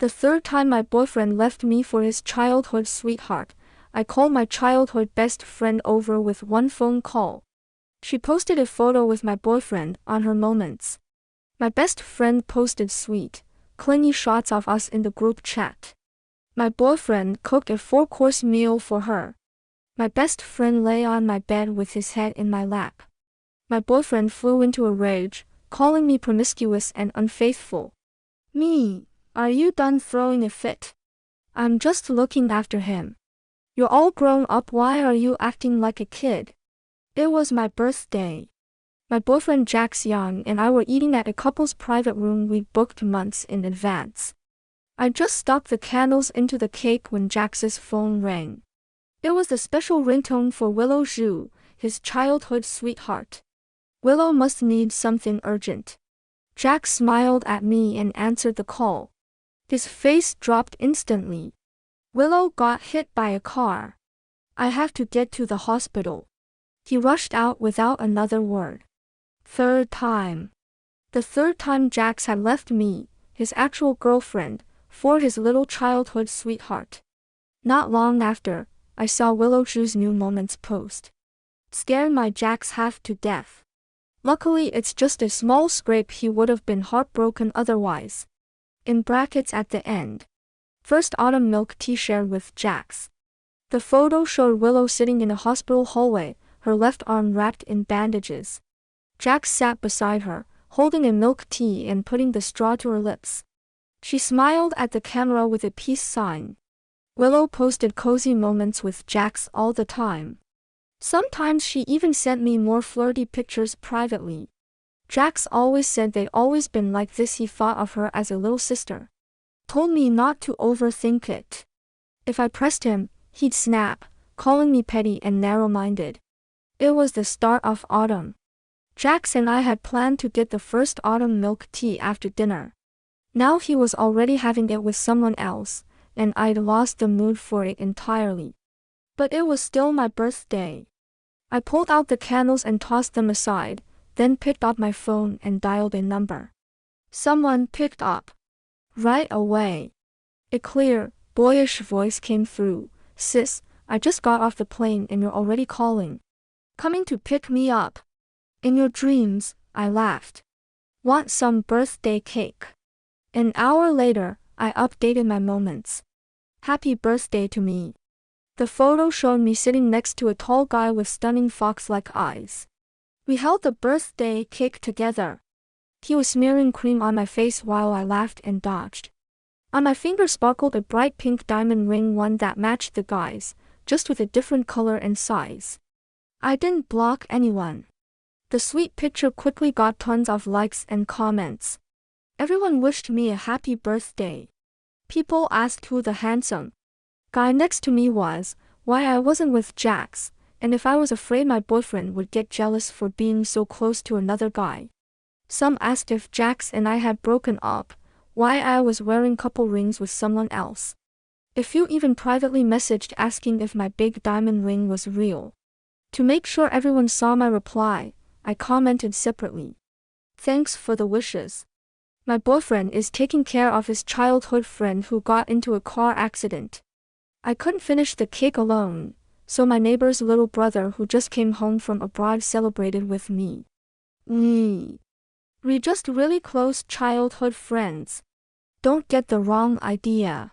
The third time my boyfriend left me for his childhood sweetheart, I called my childhood best friend over with one phone call. She posted a photo with my boyfriend on her moments. My best friend posted sweet, clingy shots of us in the group chat. My boyfriend cooked a 4-course meal for her. My best friend lay on my bed with his head in my lap. My boyfriend flew into a rage, calling me promiscuous and unfaithful. Me, are you done throwing a fit? I'm just looking after him. You're all grown up, why are you acting like a kid? It was my birthday. My boyfriend Jax Young and I were eating at a couple's private room we booked months in advance. I just stuck the candles into the cake when Jax's phone rang. It was the special ringtone for Willow Zhu, his childhood sweetheart. Willow must need something urgent. Jax smiled at me and answered the call. His face dropped instantly. Willow got hit by a car. I have to get to the hospital. He rushed out without another word. Third time. The third time Jax had left me, his actual girlfriend, for his little childhood sweetheart. Not long after, I saw Willow Zhu's new moments post. Scared my Jax half to death. Luckily it's just a small scrape, he would have been heartbroken otherwise. In brackets at the end. First autumn milk tea shared with Jax. The photo showed Willow sitting in a hospital hallway, her left arm wrapped in bandages. Jax sat beside her, holding a milk tea and putting the straw to her lips. She smiled at the camera with a peace sign. Willow posted cozy moments with Jax all the time. Sometimes she even sent me more flirty pictures privately. Jax always said they'd always been like this, he thought of her as a little sister. Told me not to overthink it. If I pressed him, he'd snap, calling me petty and narrow-minded. It was the start of autumn. Jax and I had planned to get the first autumn milk tea after dinner. Now he was already having it with someone else, and I'd lost the mood for it entirely. But it was still my birthday. I pulled out the candles and tossed them aside, then picked up my phone and dialed a number. Someone picked up. Right away. A clear, boyish voice came through. Sis, I just got off the plane and you're already calling. Coming to pick me up. In your dreams, I laughed. Want some birthday cake? An hour later, I updated my moments. Happy birthday to me. The photo showed me sitting next to a tall guy with stunning fox-like eyes. We held the birthday cake together. He was smearing cream on my face while I laughed and dodged. On my finger sparkled a bright pink diamond ring, one that matched the guy's, just with a different color and size. I didn't block anyone. The sweet picture quickly got tons of likes and comments. Everyone wished me a happy birthday. People asked who the handsome guy next to me was, why I wasn't with Jax, and if I was afraid my boyfriend would get jealous for being so close to another guy. Some asked if Jax and I had broken up, why I was wearing couple rings with someone else. A few even privately messaged asking if my big diamond ring was real. To make sure everyone saw my reply, I commented separately. Thanks for the wishes. My boyfriend is taking care of his childhood friend who got into a car accident. I couldn't finish the cake alone, so my neighbor's little brother who just came home from abroad celebrated with me. We're just really close childhood friends. Don't get the wrong idea.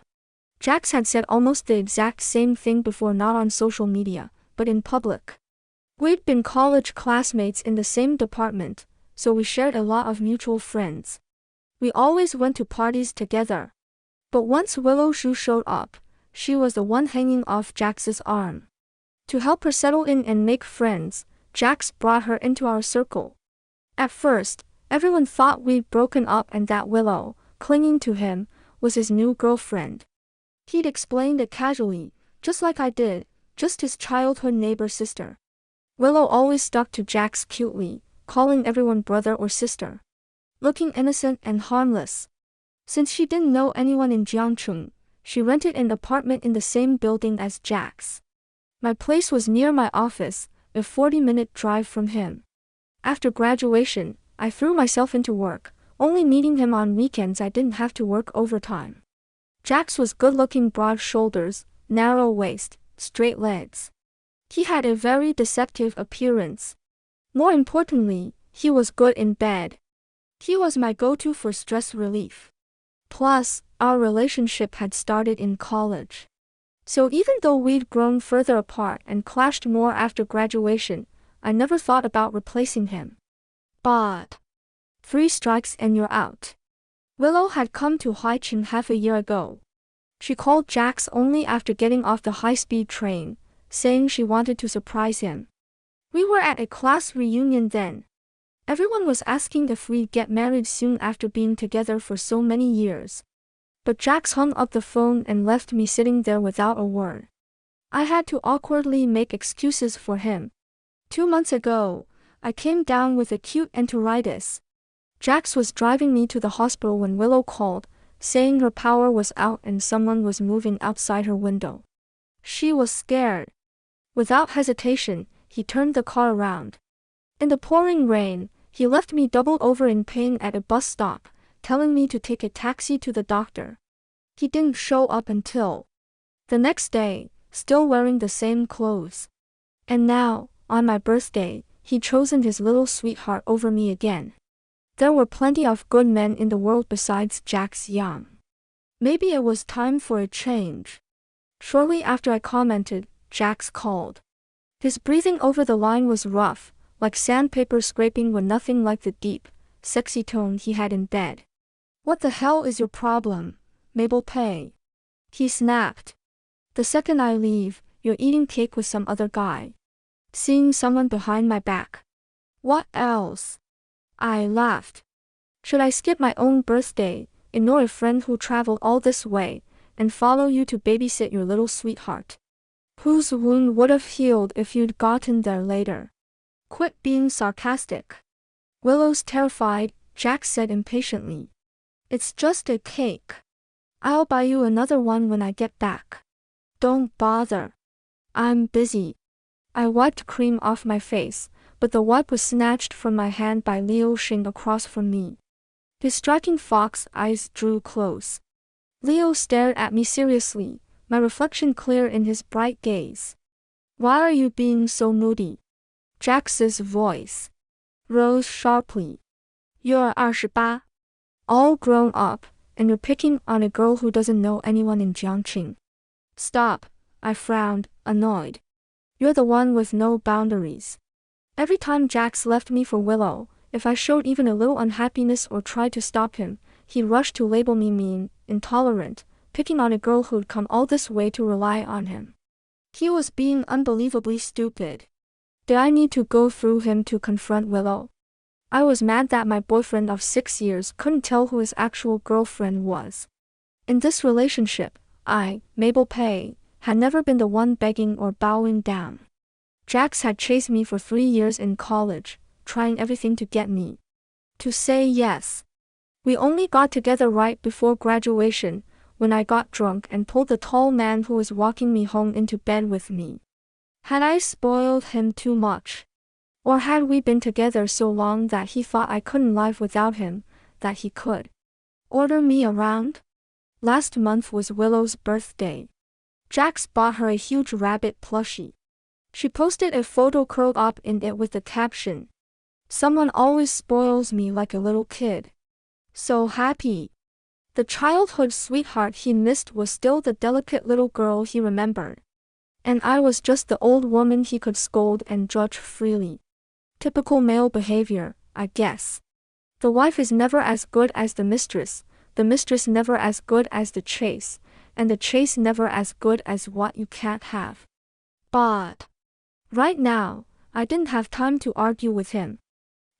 Jax had said almost the exact same thing before, not on social media, but in public. We'd been college classmates in the same department, so we shared a lot of mutual friends. We always went to parties together. But once Willow Zhu showed up, she was the one hanging off Jax's arm. To help her settle in and make friends, Jax brought her into our circle. At first, everyone thought we'd broken up and that Willow, clinging to him, was his new girlfriend. He'd explained it casually, just like I did, just his childhood neighbor sister. Willow always stuck to Jax cutely, calling everyone brother or sister. Looking innocent and harmless. Since she didn't know anyone in Jiangcheng, she rented an apartment in the same building as Jax. My place was near my office, a 40-minute drive from him. After graduation, I threw myself into work, only meeting him on weekends. I didn't have to work overtime. Jax was good-looking, broad shoulders, narrow waist, straight legs. He had a very deceptive appearance. More importantly, he was good in bed. He was my go-to for stress relief. Plus, our relationship had started in college. So even though we'd grown further apart and clashed more after graduation, I never thought about replacing him. But 3 strikes and you're out. Willow had come to Haicheng half a year ago. She called Jax only after getting off the high-speed train, saying she wanted to surprise him. We were at a class reunion then. Everyone was asking if we'd get married soon after being together for so many years. But Jax hung up the phone and left me sitting there without a word. I had to awkwardly make excuses for him. 2 months ago, I came down with acute enteritis. Jax was driving me to the hospital when Willow called, saying her power was out and someone was moving outside her window. She was scared. Without hesitation, he turned the car around. In the pouring rain, he left me doubled over in pain at a bus stop, telling me to take a taxi to the doctor. He didn't show up until the next day, still wearing the same clothes. And now, on my birthday, he'd chosen his little sweetheart over me again. There were plenty of good men in the world besides Jax Young. Maybe it was time for a change. Shortly after I commented, Jax called. His breathing over the line was rough, like sandpaper scraping, with nothing like the deep, sexy tone he had in bed. "What the hell is your problem, Mabel Pei?" he snapped. "The second I leave, you're eating cake with some other guy. Seeing someone behind my back. What else?" I laughed. "Should I skip my own birthday, ignore a friend who traveled all this way, and follow you to babysit your little sweetheart? Whose wound would have healed if you'd gotten there later? Quit being sarcastic." "Willow's terrified," Jax said impatiently. "It's just a cake. I'll buy you another one when I get back." "Don't bother. I'm busy." I wiped cream off my face, but the wipe was snatched from my hand by Liu Xing across from me. His striking fox eyes drew close. Leo stared at me seriously, my reflection clear in his bright gaze. "Why are you being so moody?" Jax's voice rose sharply. "You're 28, all grown up, and you're picking on a girl who doesn't know anyone in Jiangqing." "Stop," I frowned, annoyed. "You're the one with no boundaries." Every time Jax left me for Willow, if I showed even a little unhappiness or tried to stop him, he rushed to label me mean, intolerant, picking on a girl who'd come all this way to rely on him. He was being unbelievably stupid. Did I need to go through him to confront Willow? I was mad that my boyfriend of 6 years couldn't tell who his actual girlfriend was. In this relationship, I, Mabel Pei, had never been the one begging or bowing down. Jax had chased me for 3 years in college, trying everything to get me to say yes. We only got together right before graduation, when I got drunk and pulled the tall man who was walking me home into bed with me. Had I spoiled him too much? Or had we been together so long that he thought I couldn't live without him, that he could order me around? Last month was Willow's birthday. Jax bought her a huge rabbit plushie. She posted a photo curled up in it with the caption, "Someone always spoils me like a little kid. So happy." The childhood sweetheart he missed was still the delicate little girl he remembered. And I was just the old woman he could scold and judge freely. Typical male behavior, I guess. The wife is never as good as the mistress never as good as the chase, and the chase never as good as what you can't have. But right now, I didn't have time to argue with him.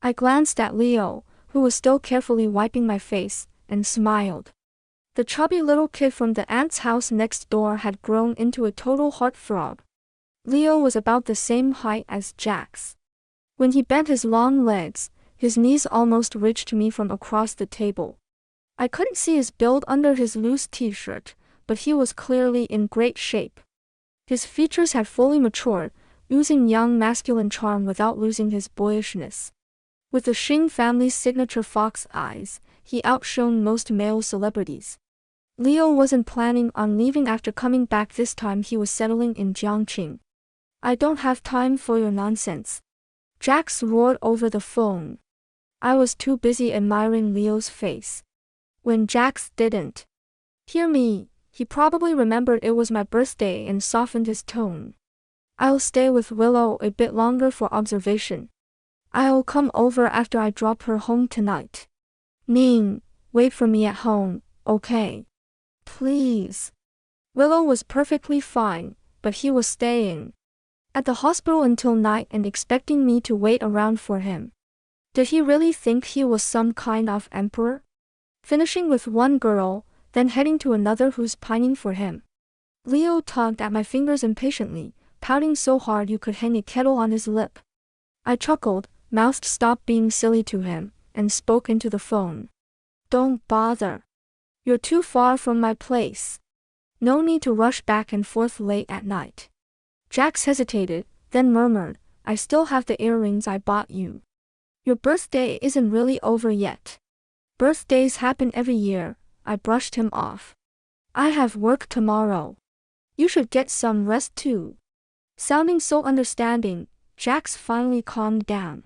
I glanced at Leo, who was still carefully wiping my face, and smiled. The chubby little kid from the aunt's house next door had grown into a total heartthrob. Leo was about the same height as Jax. When he bent his long legs, his knees almost reached me from across the table. I couldn't see his build under his loose t-shirt, but he was clearly in great shape. His features had fully matured, oozing young masculine charm without losing his boyishness. With the Xing family's signature fox eyes, he outshone most male celebrities. Leo wasn't planning on leaving after coming back. This time he was settling in Jiangqing. I don't have time for your nonsense, Jax roared over the phone. I was too busy admiring Leo's face. When Jax didn't hear me, he probably remembered it was my birthday and softened his tone. I'll stay with Willow a bit longer for observation. I'll come over after I drop her home tonight. Ning, wait for me at home, okay? Please. Willow was perfectly fine, but he was staying at the hospital until night and expecting me to wait around for him. Did he really think he was some kind of emperor? Finishing with one girl, then heading to another who's pining for him. Leo tugged at my fingers impatiently, pouting so hard you could hang a kettle on his lip. I chuckled, mouthed stop being silly to him, and spoke into the phone. Don't bother. You're too far from my place. No need to rush back and forth late at night. Jax hesitated, then murmured, I still have the earrings I bought you. Your birthday isn't really over yet. Birthdays happen every year, I brushed him off. I have work tomorrow. You should get some rest too. Sounding so understanding, Jax finally calmed down.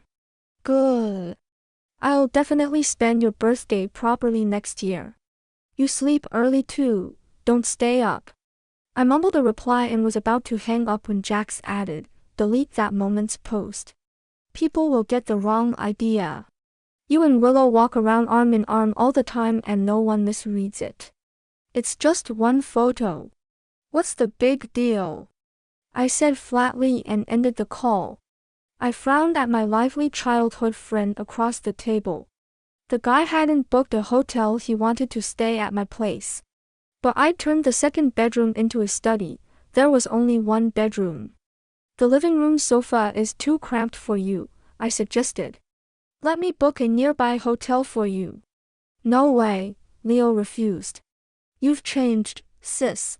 Good. I'll definitely spend your birthday properly next year. You sleep early too, don't stay up. I mumbled a reply and was about to hang up when Jax added, delete that moment's post. People will get the wrong idea. You and Willow walk around arm in arm all the time and no one misreads it. It's just one photo. What's the big deal? I said flatly and ended the call. I frowned at my lively childhood friend across the table. The guy hadn't booked a hotel, he wanted to stay at my place. But I turned the second bedroom into a study. There was only one bedroom. The living room sofa is too cramped for you, I suggested. Let me book a nearby hotel for you. No way, Leo refused. You've changed, sis.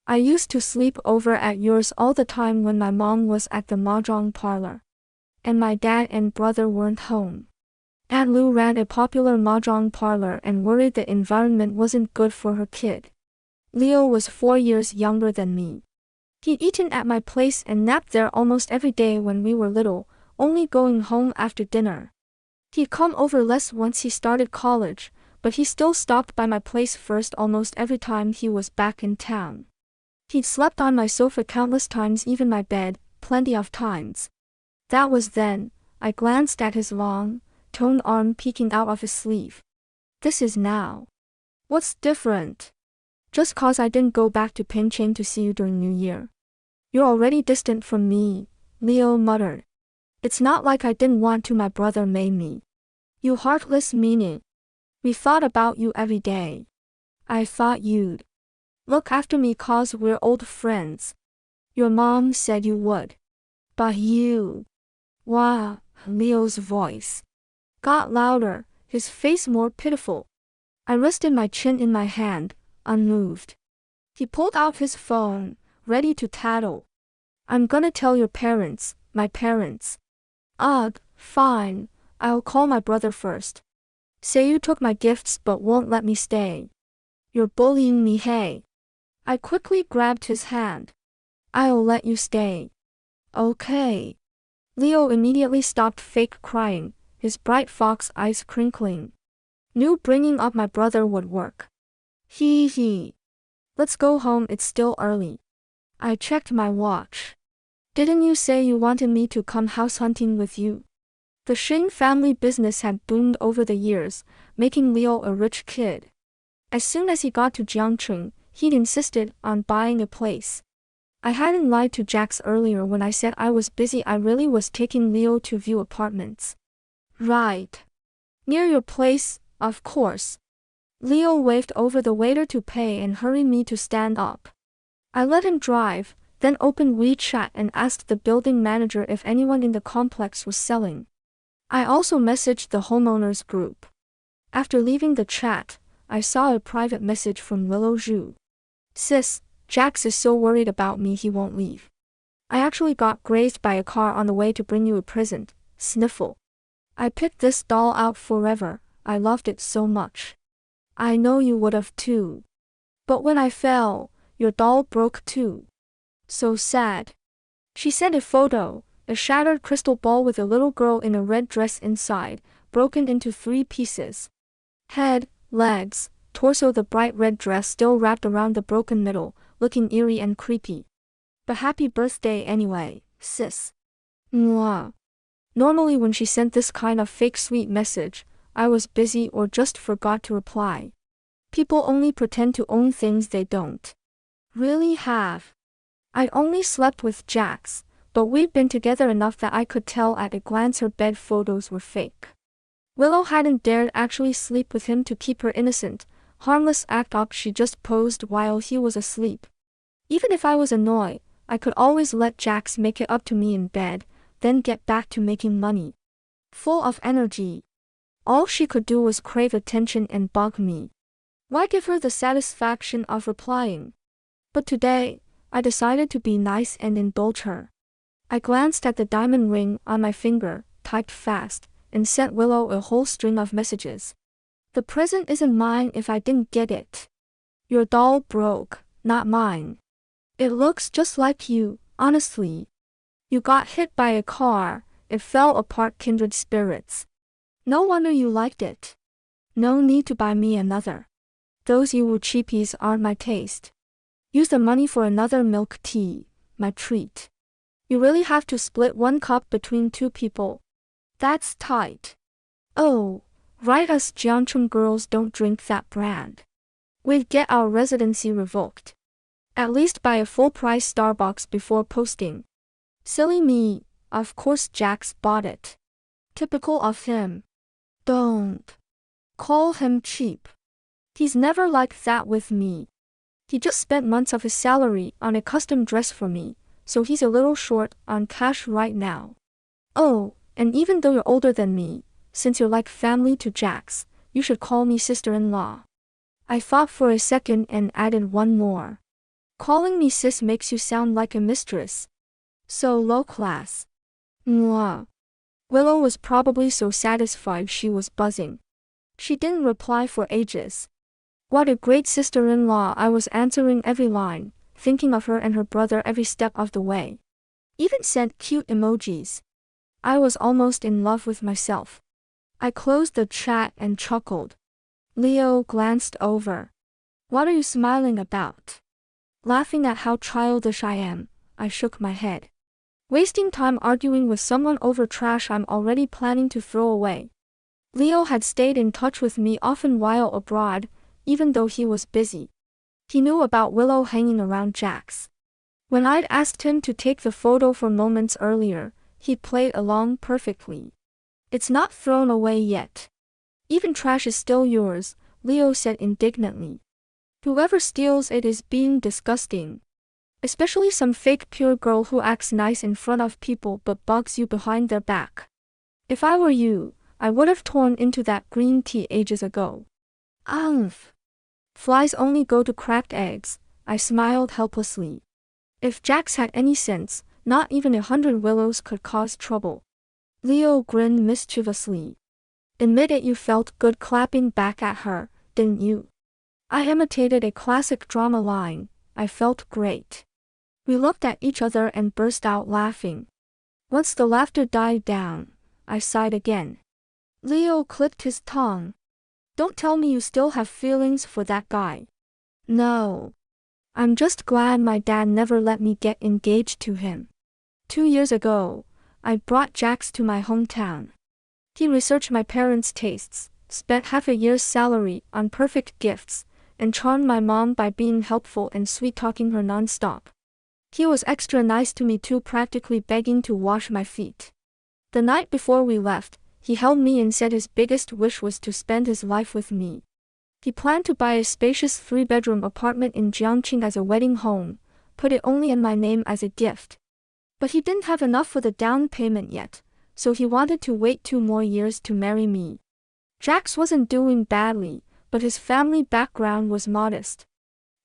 I used to sleep over at yours all the time when my mom was at the mahjong parlor. And my dad and brother weren't home. Aunt Lou ran a popular mahjong parlor and worried the environment wasn't good for her kid. Leo was 4 years younger than me. He'd eaten at my place and napped there almost every day when we were little, only going home after dinner. He'd come over less once he started college, but he still stopped by my place first almost every time he was back in town. He'd slept on my sofa countless times, even my bed, plenty of times. That was then. I glanced at his long, toned arm peeking out of his sleeve. This is now. What's different? Just 'cause I didn't go back to Pinching to see you during New Year. You're already distant from me, Leo muttered. It's not like I didn't want to, my brother made me. You heartless meaning. We thought about you every day. I thought you'd look after me 'cause we're old friends. Your mom said you would. But you. Wow, Leo's voice got louder, his face more pitiful. I rested my chin in my hand, unmoved. He pulled out his phone, ready to tattle. I'm gonna tell your parents, my parents. Ugh, fine, I'll call my brother first. Say you took my gifts but won't let me stay. You're bullying me, hey. I quickly grabbed his hand. I'll let you stay. Okay. Leo immediately stopped fake crying, his bright fox eyes crinkling. Knew bringing up my brother would work. Hee hee. Let's go home, it's still early. I checked my watch. Didn't you say you wanted me to come house hunting with you? The Shing family business had boomed over the years, making Leo a rich kid. As soon as he got to Jiangcheng, he'd insisted on buying a place. I hadn't lied to Jax earlier when I said I was busy. I really was taking Leo to view apartments. Right. Near your place, of course. Leo waved over the waiter to pay and hurried me to stand up. I let him drive, then opened WeChat and asked the building manager if anyone in the complex was selling. I also messaged the homeowners group. After leaving the chat, I saw a private message from Willow Zhu. Sis, Jax is so worried about me he won't leave. I actually got grazed by a car on the way to bring you a present, sniffle. I picked this doll out forever, I loved it so much. I know you would have too. But when I fell, your doll broke too. So sad. She sent a photo, a shattered crystal ball with a little girl in a red dress inside, broken into 3 pieces. Head, legs, torso. The bright red dress still wrapped around the broken middle, looking eerie and creepy. But happy birthday anyway, sis. Mwah. Normally when she sent this kind of fake sweet message, I was busy or just forgot to reply. People only pretend to own things they don't really have. I'd only slept with Jax, but we'd been together enough that I could tell at a glance her bed photos were fake. Willow hadn't dared actually sleep with him to keep her innocent, harmless act up. She just posed while he was asleep. Even if I was annoyed, I could always let Jax make it up to me in bed, then get back to making money. Full of energy. All she could do was crave attention and bug me. Why give her the satisfaction of replying? But today, I decided to be nice and indulge her. I glanced at the diamond ring on my finger, typed fast, and sent Willow a whole string of messages. The present isn't mine if I didn't get it. Your doll broke, not mine. It looks just like you, honestly. You got hit by a car, it fell apart. Kindred spirits. No wonder you liked it. No need to buy me another. Those Yuwu cheapies aren't my taste. Use the money for another milk tea, my treat. You really have to split 1 cup between 2 people. That's tight. Oh, right, us Jeonchung girls don't drink that brand. We'd get our residency revoked. At least buy a full-price Starbucks before posting. Silly me, of course Jax bought it. Typical of him. Don't call him cheap. He's never like that with me. He just spent months of his salary on a custom dress for me, so he's a little short on cash right now. Oh, and even though you're older than me, since you're like family to Jax, you should call me sister-in-law. I thought for a second and added one more. Calling me sis makes you sound like a mistress. So low class. Mwah. Willow was probably so satisfied she was buzzing. She didn't reply for ages. What a great sister-in-law. I was answering every line, thinking of her and her brother every step of the way. Even sent cute emojis. I was almost in love with myself. I closed the chat and chuckled. Leo glanced over. What are you smiling about? Laughing at how childish I am, I shook my head. Wasting time arguing with someone over trash I'm already planning to throw away. Leo had stayed in touch with me often while abroad, even though he was busy. He knew about Willow hanging around Jax. When I'd asked him to take the photo for moments earlier, he'd played along perfectly. It's not thrown away yet. Even trash is still yours, Leo said indignantly. Whoever steals it is being disgusting. Especially some fake pure girl who acts nice in front of people but bugs you behind their back. If I were you, I would have torn into that green tea ages ago. Umph. Flies only go to cracked eggs, I smiled helplessly. If Jax had any sense, not even 100 willows could cause trouble. Leo grinned mischievously. Admit it, you felt good clapping back at her, didn't you? I imitated a classic drama line. I felt great. We looked at each other and burst out laughing. Once the laughter died down, I sighed again. Leo clipped his tongue. Don't tell me you still have feelings for that guy. No. I'm just glad my dad never let me get engaged to him. 2 years ago, I brought Jax to my hometown. He researched my parents' tastes, spent half a year's salary on perfect gifts, and charmed my mom by being helpful and sweet-talking her non-stop. He was extra nice to me too, practically begging to wash my feet. The night before we left, he held me and said his biggest wish was to spend his life with me. He planned to buy a spacious 3-bedroom apartment in Jiangqing as a wedding home, put it only in my name as a gift. But he didn't have enough for the down payment yet, so he wanted to wait 2 more years to marry me. Jax wasn't doing badly, but his family background was modest.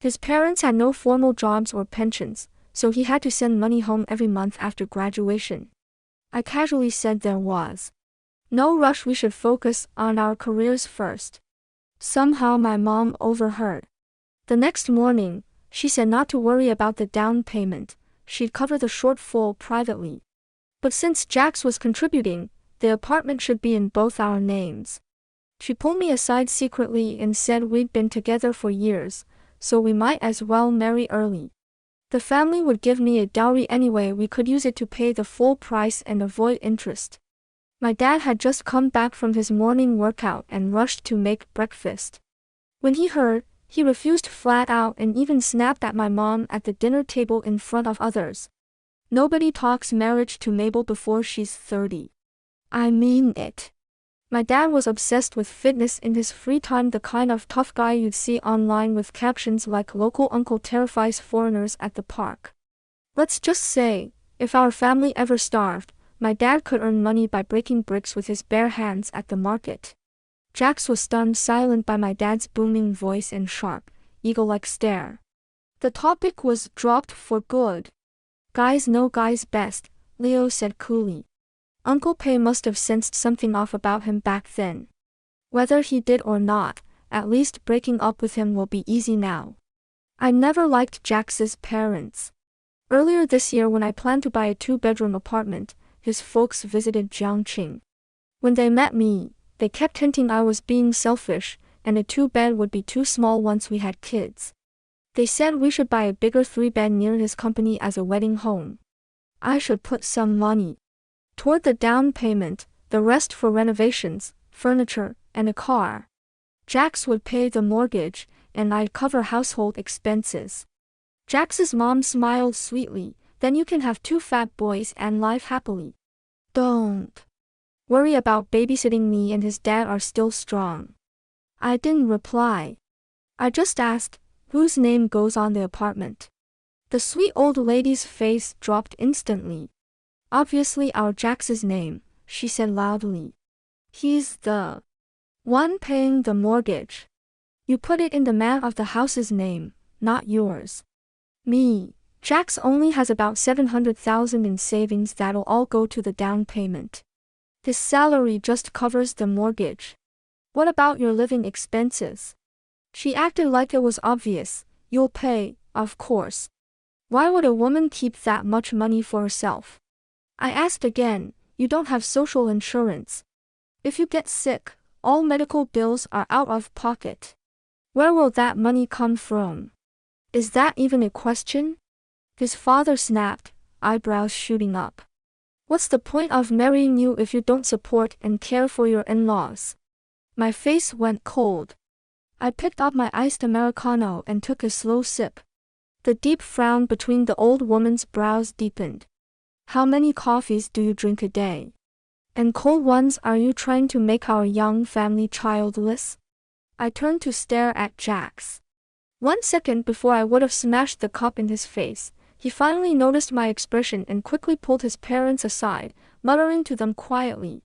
His parents had no formal jobs or pensions, so he had to send money home every month after graduation. I casually said there was no rush, we should focus on our careers first. Somehow my mom overheard. The next morning, she said not to worry about the down payment, she'd cover the shortfall privately. But since Jax was contributing, the apartment should be in both our names. She pulled me aside secretly and said we'd been together for years, so we might as well marry early. The family would give me a dowry anyway, we could use it to pay the full price and avoid interest. My dad had just come back from his morning workout and rushed to make breakfast. When he heard, he refused flat out and even snapped at my mom at the dinner table in front of others. Nobody talks marriage to Mabel before she's 30. I mean it. My dad was obsessed with fitness in his free time, the kind of tough guy you'd see online with captions like "Local uncle terrifies foreigners at the park." Let's just say, if our family ever starved, my dad could earn money by breaking bricks with his bare hands at the market. Jax was stunned silent by my dad's booming voice and sharp, eagle-like stare. The topic was dropped for good. Guys know guys best, Leo said coolly. Uncle Pei must have sensed something off about him back then. Whether he did or not, at least breaking up with him will be easy now. I never liked Jax's parents. Earlier this year when I planned to buy a 2-bedroom apartment, his folks visited Jiangqing. When they met me, they kept hinting I was being selfish, and a 2-bed would be too small once we had kids. They said we should buy a bigger 3-bed near his company as a wedding home. I should put some money toward the down payment, the rest for renovations, furniture, and a car. Jax would pay the mortgage, and I'd cover household expenses. Jax's mom smiled sweetly. Then you can have 2 fat boys and live happily. Don't worry about babysitting, me and his dad are still strong. I didn't reply. I just asked, whose name goes on the apartment? The sweet old lady's face dropped instantly. Obviously our Jax's name, she said loudly. He's the one paying the mortgage. You put it in the man of the house's name, not yours. Me. Jax only has about $700,000 in savings that'll all go to the down payment. His salary just covers the mortgage. What about your living expenses? She acted like it was obvious. You'll pay, of course. Why would a woman keep that much money for herself? I asked again, you don't have social insurance. If you get sick, all medical bills are out of pocket. Where will that money come from? Is that even a question? His father snapped, eyebrows shooting up. What's the point of marrying you if you don't support and care for your in-laws? My face went cold. I picked up my iced Americano and took a slow sip. The deep frown between the old woman's brows deepened. How many coffees do you drink a day? And cold ones, are you trying to make our young family childless? I turned to stare at Jax. 1 second before I would have smashed the cup in his face, he finally noticed my expression and quickly pulled his parents aside, muttering to them quietly.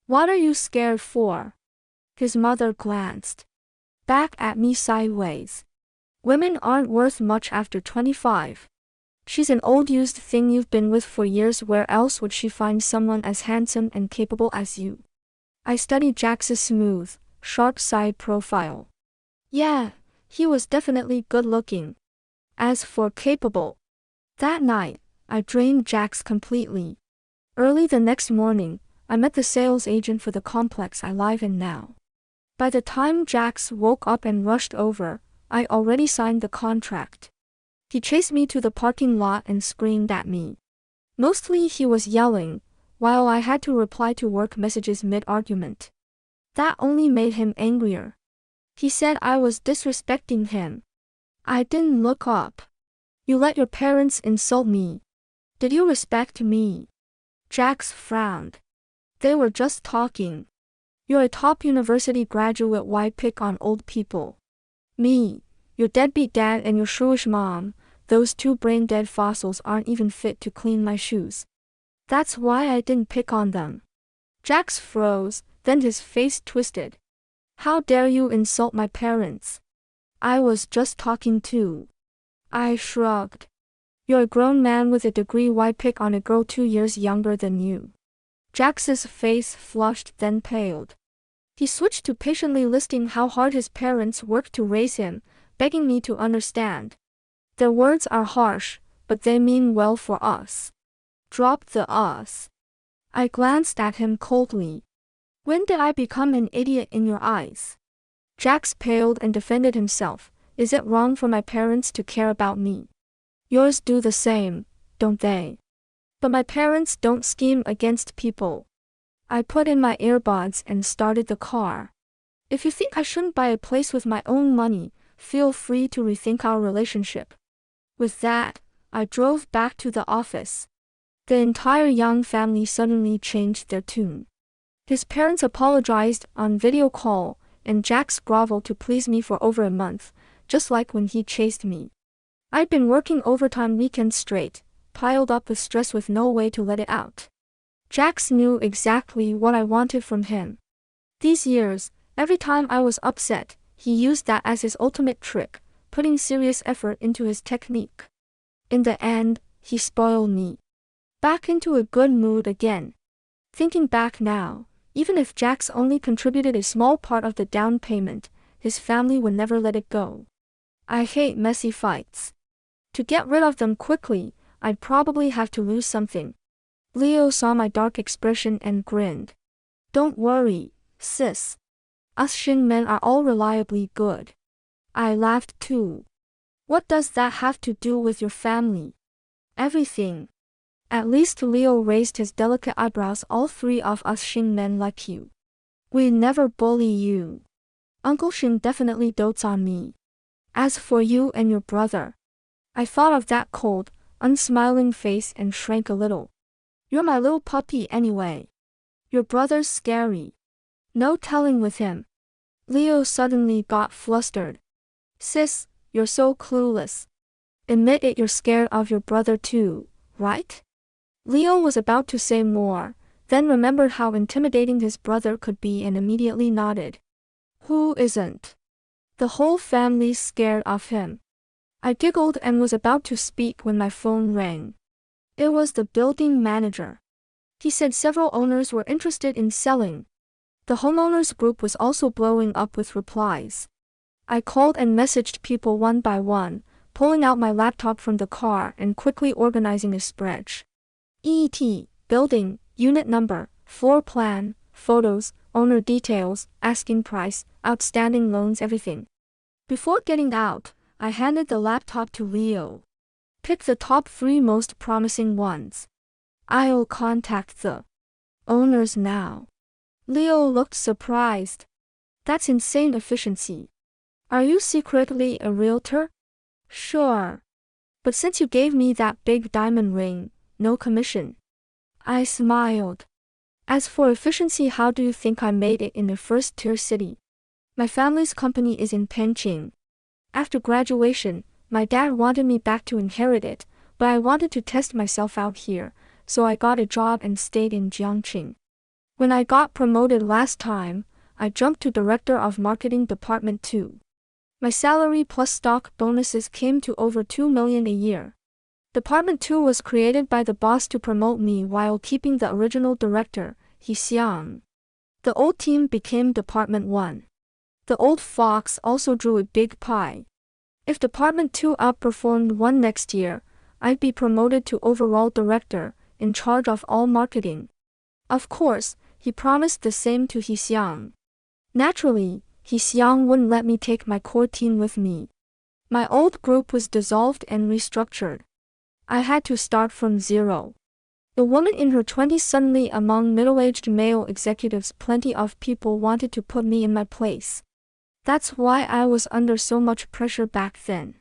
What are you scared for? His mother glanced back at me sideways. Women aren't worth much after 25. She's an old used thing you've been with for years. Where else would she find someone as handsome and capable as you? I studied Jax's smooth, sharp side profile. Yeah, he was definitely good looking. As for capable, that night, I drained Jax completely. Early the next morning, I met the sales agent for the complex I live in now. By the time Jax woke up and rushed over, I already signed the contract. He chased me to the parking lot and screamed at me. Mostly he was yelling, while I had to reply to work messages mid-argument. That only made him angrier. He said I was disrespecting him. I didn't look up. You let your parents insult me. Did you respect me? Jax frowned. They were just talking. You're a top university graduate, why pick on old people? Me, your deadbeat dad and your shrewish mom, those 2 brain-dead fossils aren't even fit to clean my shoes. That's why I didn't pick on them. Jax froze, then his face twisted. How dare you insult my parents? I was just talking too. I shrugged. You're a grown man with a degree, why pick on a girl 2 years younger than you? Jax's face flushed then paled. He switched to patiently listing how hard his parents worked to raise him, begging me to understand. Their words are harsh, but they mean well for us. Drop the us. I glanced at him coldly. When did I become an idiot in your eyes? Jax paled and defended himself. Is it wrong for my parents to care about me? Yours do the same, don't they? But my parents don't scheme against people. I put in my earbuds and started the car. If you think I shouldn't buy a place with my own money, feel free to rethink our relationship. With that, I drove back to the office. The entire Young family suddenly changed their tune. His parents apologized on video call, and Jax groveled to please me for over a month, just like when he chased me. I'd been working overtime weekends straight, piled up with stress with no way to let it out. Jax knew exactly what I wanted from him. These years, every time I was upset, he used that as his ultimate trick, putting serious effort into his technique. In the end, he spoiled me. Back into a good mood again. Thinking back now, even if Jax only contributed a small part of the down payment, his family would never let it go. I hate messy fights. To get rid of them quickly, I'd probably have to lose something. Leo saw my dark expression and grinned. Don't worry, sis. Us Xing men are all reliably good. I laughed too. What does that have to do with your family? Everything. At least Leo raised his delicate eyebrows. All three of us Xing men like you. We never bully you. Uncle Xing definitely dotes on me. As for you and your brother, I thought of that cold, unsmiling face and shrank a little. You're my little puppy anyway. Your brother's scary. No telling with him. Leo suddenly got flustered. Sis, you're so clueless. Admit it, you're scared of your brother too, right? Leo was about to say more, then remembered how intimidating his brother could be and immediately nodded. Who isn't? The whole family's scared of him. I giggled and was about to speak when my phone rang. It was the building manager. He said several owners were interested in selling. The homeowners group was also blowing up with replies. I called and messaged people one by one, pulling out my laptop from the car and quickly organizing a spreadsheet. Building, unit number, floor plan, photos, owner details, asking price, outstanding loans, everything. Before getting out, I handed the laptop to Leo. Pick the top 3 most promising ones. I'll contact the owners now. Leo looked surprised. That's insane efficiency. Are you secretly a realtor? Sure. But since you gave me that big diamond ring, no commission. I smiled. As for efficiency, how do you think I made it in a first-tier city? My family's company is in Penching. After graduation, my dad wanted me back to inherit it, but I wanted to test myself out here, so I got a job and stayed in Jiangqing. When I got promoted last time, I jumped to Director of Marketing Department 2. My salary plus stock bonuses came to over 2 million a year. Department 2 was created by the boss to promote me while keeping the original director, He Xiang. The old team became Department 1. The old fox also drew a big pie. If Department 2 outperformed 1 next year, I'd be promoted to overall director, in charge of all marketing. Of course, he promised the same to He Xiang. Naturally, He Xiang wouldn't let me take my core team with me. My old group was dissolved and restructured. I had to start from zero. A woman in her 20s suddenly among middle-aged male executives, plenty of people wanted to put me in my place. That's why I was under so much pressure back then.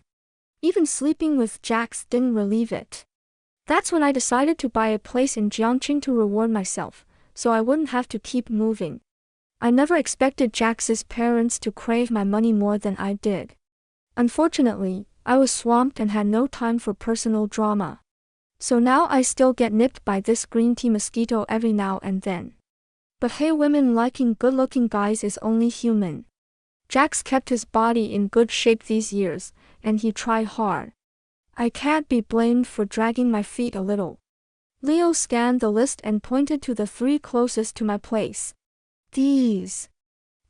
Even sleeping with Jax didn't relieve it. That's when I decided to buy a place in Jiangqing to reward myself, so I wouldn't have to keep moving. I never expected Jax's parents to crave my money more than I did. Unfortunately, I was swamped and had no time for personal drama. So now I still get nipped by this green tea mosquito every now and then. But hey, women liking good-looking guys is only human. Jax kept his body in good shape these years, and he tried hard. I can't be blamed for dragging my feet a little. Leo scanned the list and pointed to the 3 closest to my place. These.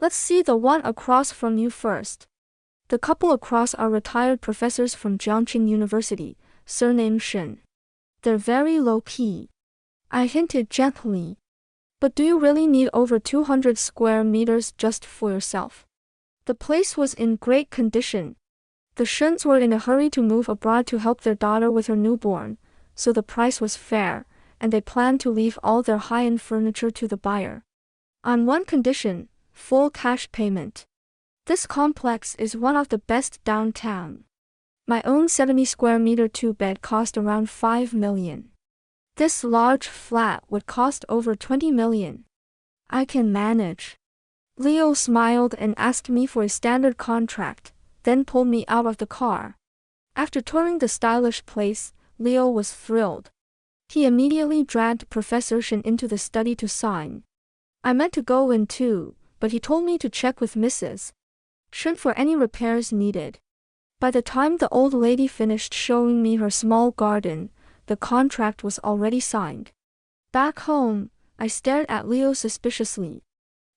Let's see the one across from you first. The couple across are retired professors from Jiangqing University, surname Shen. They're very low-key. I hinted gently. But do you really need over 200 square meters just for yourself? The place was in great condition. The Shens were in a hurry to move abroad to help their daughter with her newborn, so the price was fair, and they planned to leave all their high-end furniture to the buyer. On one condition, full cash payment. This complex is one of the best downtown. My own 70 square meter 2-bed cost around 5 million. This large flat would cost over 20 million. I can manage. Leo smiled and asked me for a standard contract, then pulled me out of the car. After touring the stylish place, Leo was thrilled. He immediately dragged Professor Shen into the study to sign. I meant to go in too, but he told me to check with Mrs. Shen for any repairs needed. By the time the old lady finished showing me her small garden, the contract was already signed. Back home, I stared at Leo suspiciously.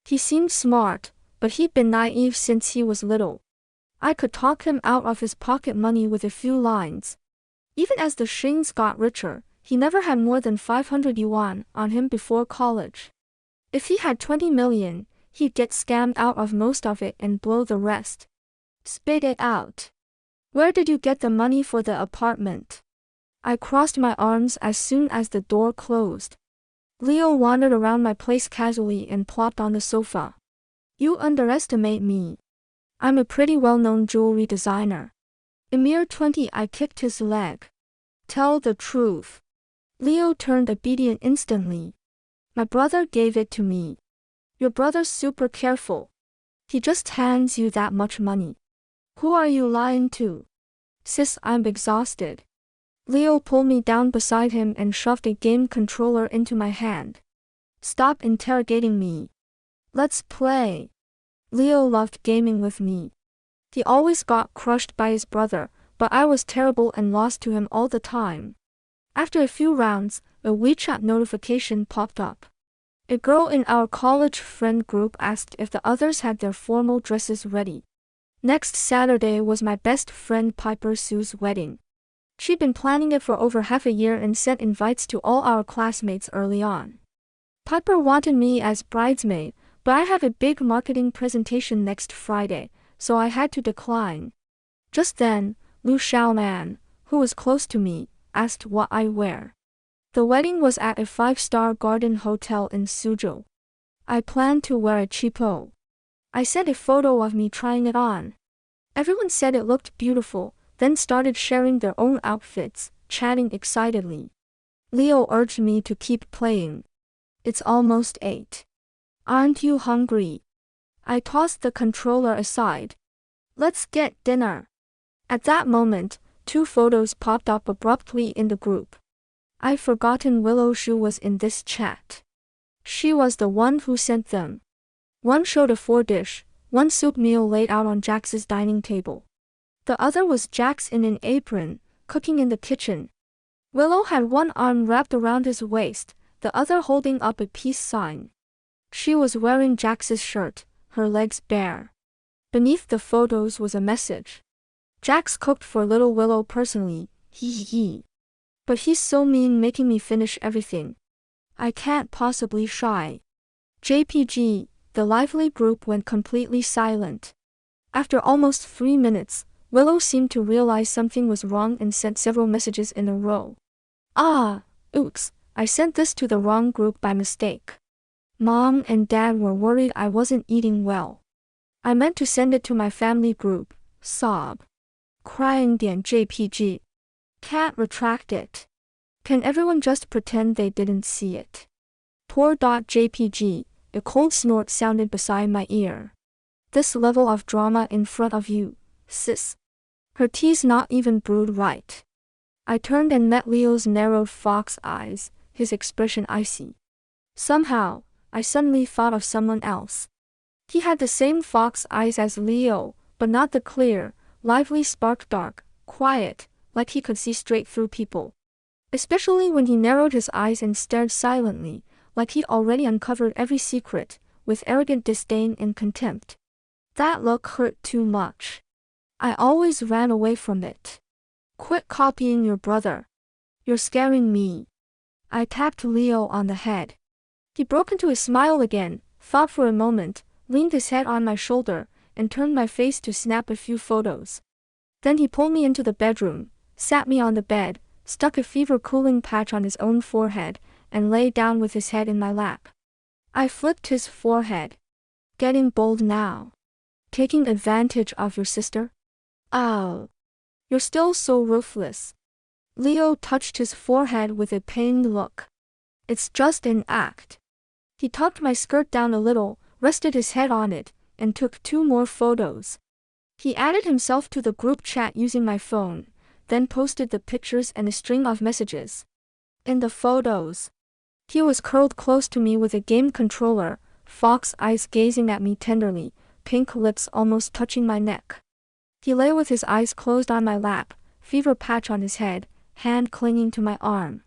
He seemed smart, but he'd been naive since he was little. I could talk him out of his pocket money with a few lines. Even as the Shings got richer, he never had more than 500 yuan on him before college. If he had 20 million, he'd get scammed out of most of it and blow the rest. Spit it out. Where did you get the money for the apartment? I crossed my arms as soon as the door closed. Leo wandered around my place casually and plopped on the sofa. You underestimate me. I'm a pretty well-known jewelry designer. A mere 20, I kicked his leg. Tell the truth. Leo turned obedient instantly. My brother gave it to me. Your brother's super careful. He just hands you that much money. Who are you lying to? Sis, I'm exhausted. Leo pulled me down beside him and shoved a game controller into my hand. Stop interrogating me. Let's play. Leo loved gaming with me. He always got crushed by his brother, but I was terrible and lost to him all the time. After a few rounds, a WeChat notification popped up. A girl in our college friend group asked if the others had their formal dresses ready. Next Saturday was my best friend Piper Sue's wedding. She'd been planning it for over half a year and sent invites to all our classmates early on. Piper wanted me as bridesmaid, but I have a big marketing presentation next Friday, so I had to decline. Just then, Lu Xiaoman, who was close to me, asked what I wear. The wedding was at a 5-star garden hotel in Suzhou. I planned to wear a cheapo. I sent a photo of me trying it on. Everyone said it looked beautiful, then started sharing their own outfits, chatting excitedly. Leo urged me to keep playing. It's almost 8. Aren't you hungry? I tossed the controller aside. Let's get dinner. At that moment, 2 photos popped up abruptly in the group. I'd forgotten Willow Shu was in this chat. She was the one who sent them. One showed a 4-dish, 1 soup meal laid out on Jax's dining table. The other was Jax in an apron, cooking in the kitchen. Willow had one arm wrapped around his waist, the other holding up a peace sign. She was wearing Jax's shirt, her legs bare. Beneath the photos was a message. Jax cooked for little Willow personally, hee. But he's so mean making me finish everything. I can't possibly shy. JPG, the lively group went completely silent. After almost 3 minutes, Willow seemed to realize something was wrong and sent several messages in a row. Oops, I sent this to the wrong group by mistake. Mom and Dad were worried I wasn't eating well. I meant to send it to my family group, sob. Crying点 JPG. Can't retract it. Can everyone just pretend they didn't see it? Poor .jpg, a cold snort sounded beside my ear. This level of drama in front of you, sis. Her tea's not even brewed right. I turned and met Leo's narrowed fox eyes, his expression icy. Somehow, I suddenly thought of someone else. He had the same fox eyes as Leo, but not the clear, lively spark dark, quiet, like he could see straight through people. Especially when he narrowed his eyes and stared silently, like he'd already uncovered every secret, with arrogant disdain and contempt. That look hurt too much. I always ran away from it. Quit copying your brother. You're scaring me. I tapped Leo on the head. He broke into a smile again, thought for a moment, leaned his head on my shoulder, and turned my face to snap a few photos. Then he pulled me into the bedroom, sat me on the bed, stuck a fever cooling patch on his own forehead, and lay down with his head in my lap. I flipped his forehead. Getting bold now. Taking advantage of your sister? Oh. You're still so ruthless. Leo touched his forehead with a pained look. It's just an act. He tucked my skirt down a little, rested his head on it, and took 2 more photos. He added himself to the group chat using my phone, then posted the pictures and a string of messages. In the photos, he was curled close to me with a game controller, fox eyes gazing at me tenderly, pink lips almost touching my neck. He lay with his eyes closed on my lap, fever patch on his head, hand clinging to my arm.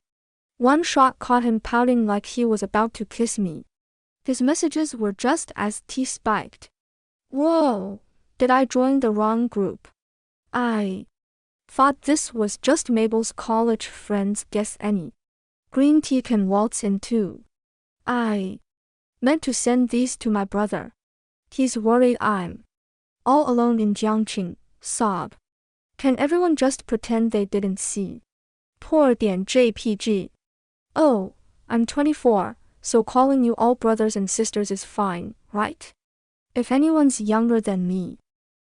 One shot caught him pouting like he was about to kiss me. His messages were just as T-spiked. Whoa, did I join the wrong group? I thought this was just Mabel's college friends, guess any. Green tea can waltz in too. I meant to send these to my brother. He's worried I'm all alone in Jiangqing, sob. Can everyone just pretend they didn't see? 破点 JPG. Oh, I'm 24, so calling you all brothers and sisters is fine, right? If anyone's younger than me,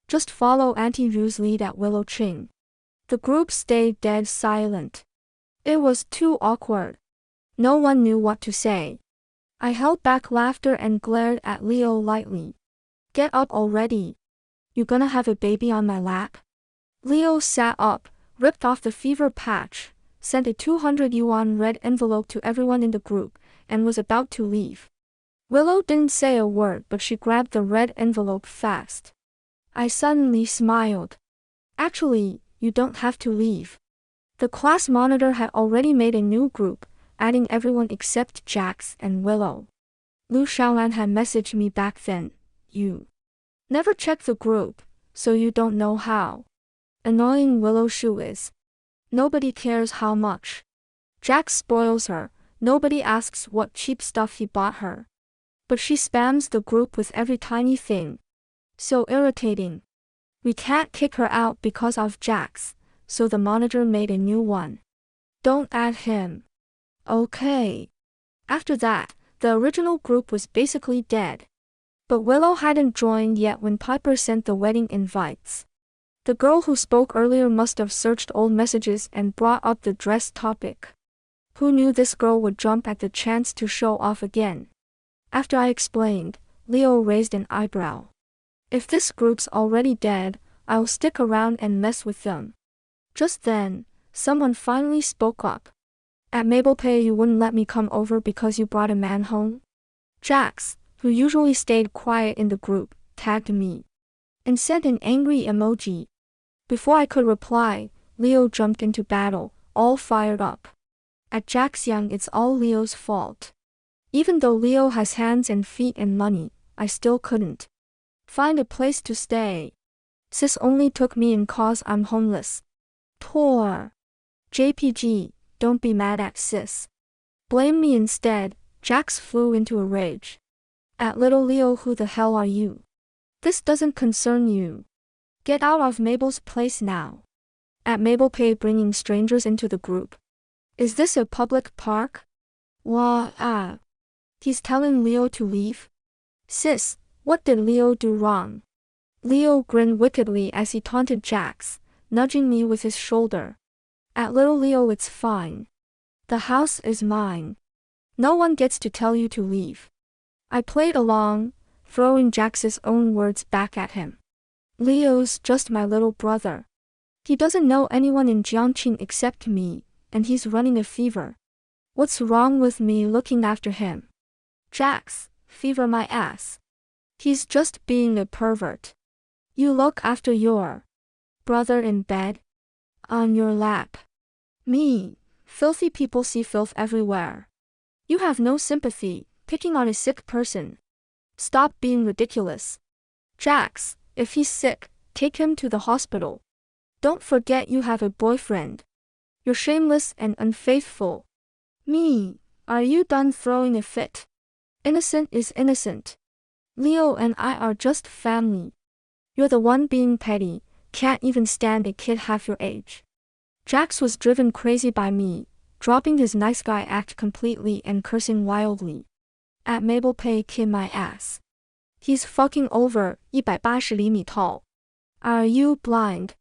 just follow Auntie Ru's lead at Willow Ching. The group stayed dead silent. It was too awkward. No one knew what to say. I held back laughter and glared at Leo lightly. Get up already. You gonna have a baby on my lap? Leo sat up, ripped off the fever patch, sent a 200 yuan red envelope to everyone in the group, and was about to leave. Willow didn't say a word, but she grabbed the red envelope fast. I suddenly smiled. Actually, you don't have to leave. The class monitor had already made a new group, adding everyone except Jax and Willow. Lu Xiaolan had messaged me back then. You never check the group, so you don't know how annoying Willow Shu is. Nobody cares how much Jax spoils her, nobody asks what cheap stuff he bought her. But she spams the group with every tiny thing. So irritating. We can't kick her out because of Jax, so the monitor made a new one. Don't add him. Okay. After that, the original group was basically dead. But Willow hadn't joined yet when Piper sent the wedding invites. The girl who spoke earlier must have searched old messages and brought up the dress topic. Who knew this girl would jump at the chance to show off again? After I explained, Leo raised an eyebrow. If this group's already dead, I'll stick around and mess with them. Just then, someone finally spoke up. At Mabel Pay you wouldn't let me come over because you brought a man home? Jax, who usually stayed quiet in the group, tagged me and sent an angry emoji. Before I could reply, Leo jumped into battle, all fired up. At Jax Young it's all Leo's fault. Even though Leo has hands and feet and money, I still couldn't find a place to stay. Sis only took me in cause I'm homeless. Poor JPG, don't be mad at sis. Blame me instead. Jax flew into a rage. At little Leo, who the hell are you? This doesn't concern you. Get out of Mabel's place now. At Mabel Pay bringing strangers into the group. Is this a public park? Wah. He's telling Leo to leave? Sis, what did Leo do wrong? Leo grinned wickedly as he taunted Jax, nudging me with his shoulder. At little Leo it's fine. The house is mine. No one gets to tell you to leave. I played along, throwing Jax's own words back at him. Leo's just my little brother. He doesn't know anyone in Jiangqing except me, and he's running a fever. What's wrong with me looking after him? Jax, fever my ass. He's just being a pervert. You look after your brother in bed? On your lap. Me, filthy people see filth everywhere. You have no sympathy, picking on a sick person. Stop being ridiculous. Jax, if he's sick, Take him to the hospital. Don't forget you have a boyfriend. You're shameless and unfaithful. Me, are you done throwing a fit? Innocent is innocent. Leo and I are just family. You're the one being petty, can't even stand a kid half your age. Jax was driven crazy by me, dropping his nice guy act completely and cursing wildly. At Mabel Pay kid my ass. He's fucking over 180 厘米 tall. Are you blind?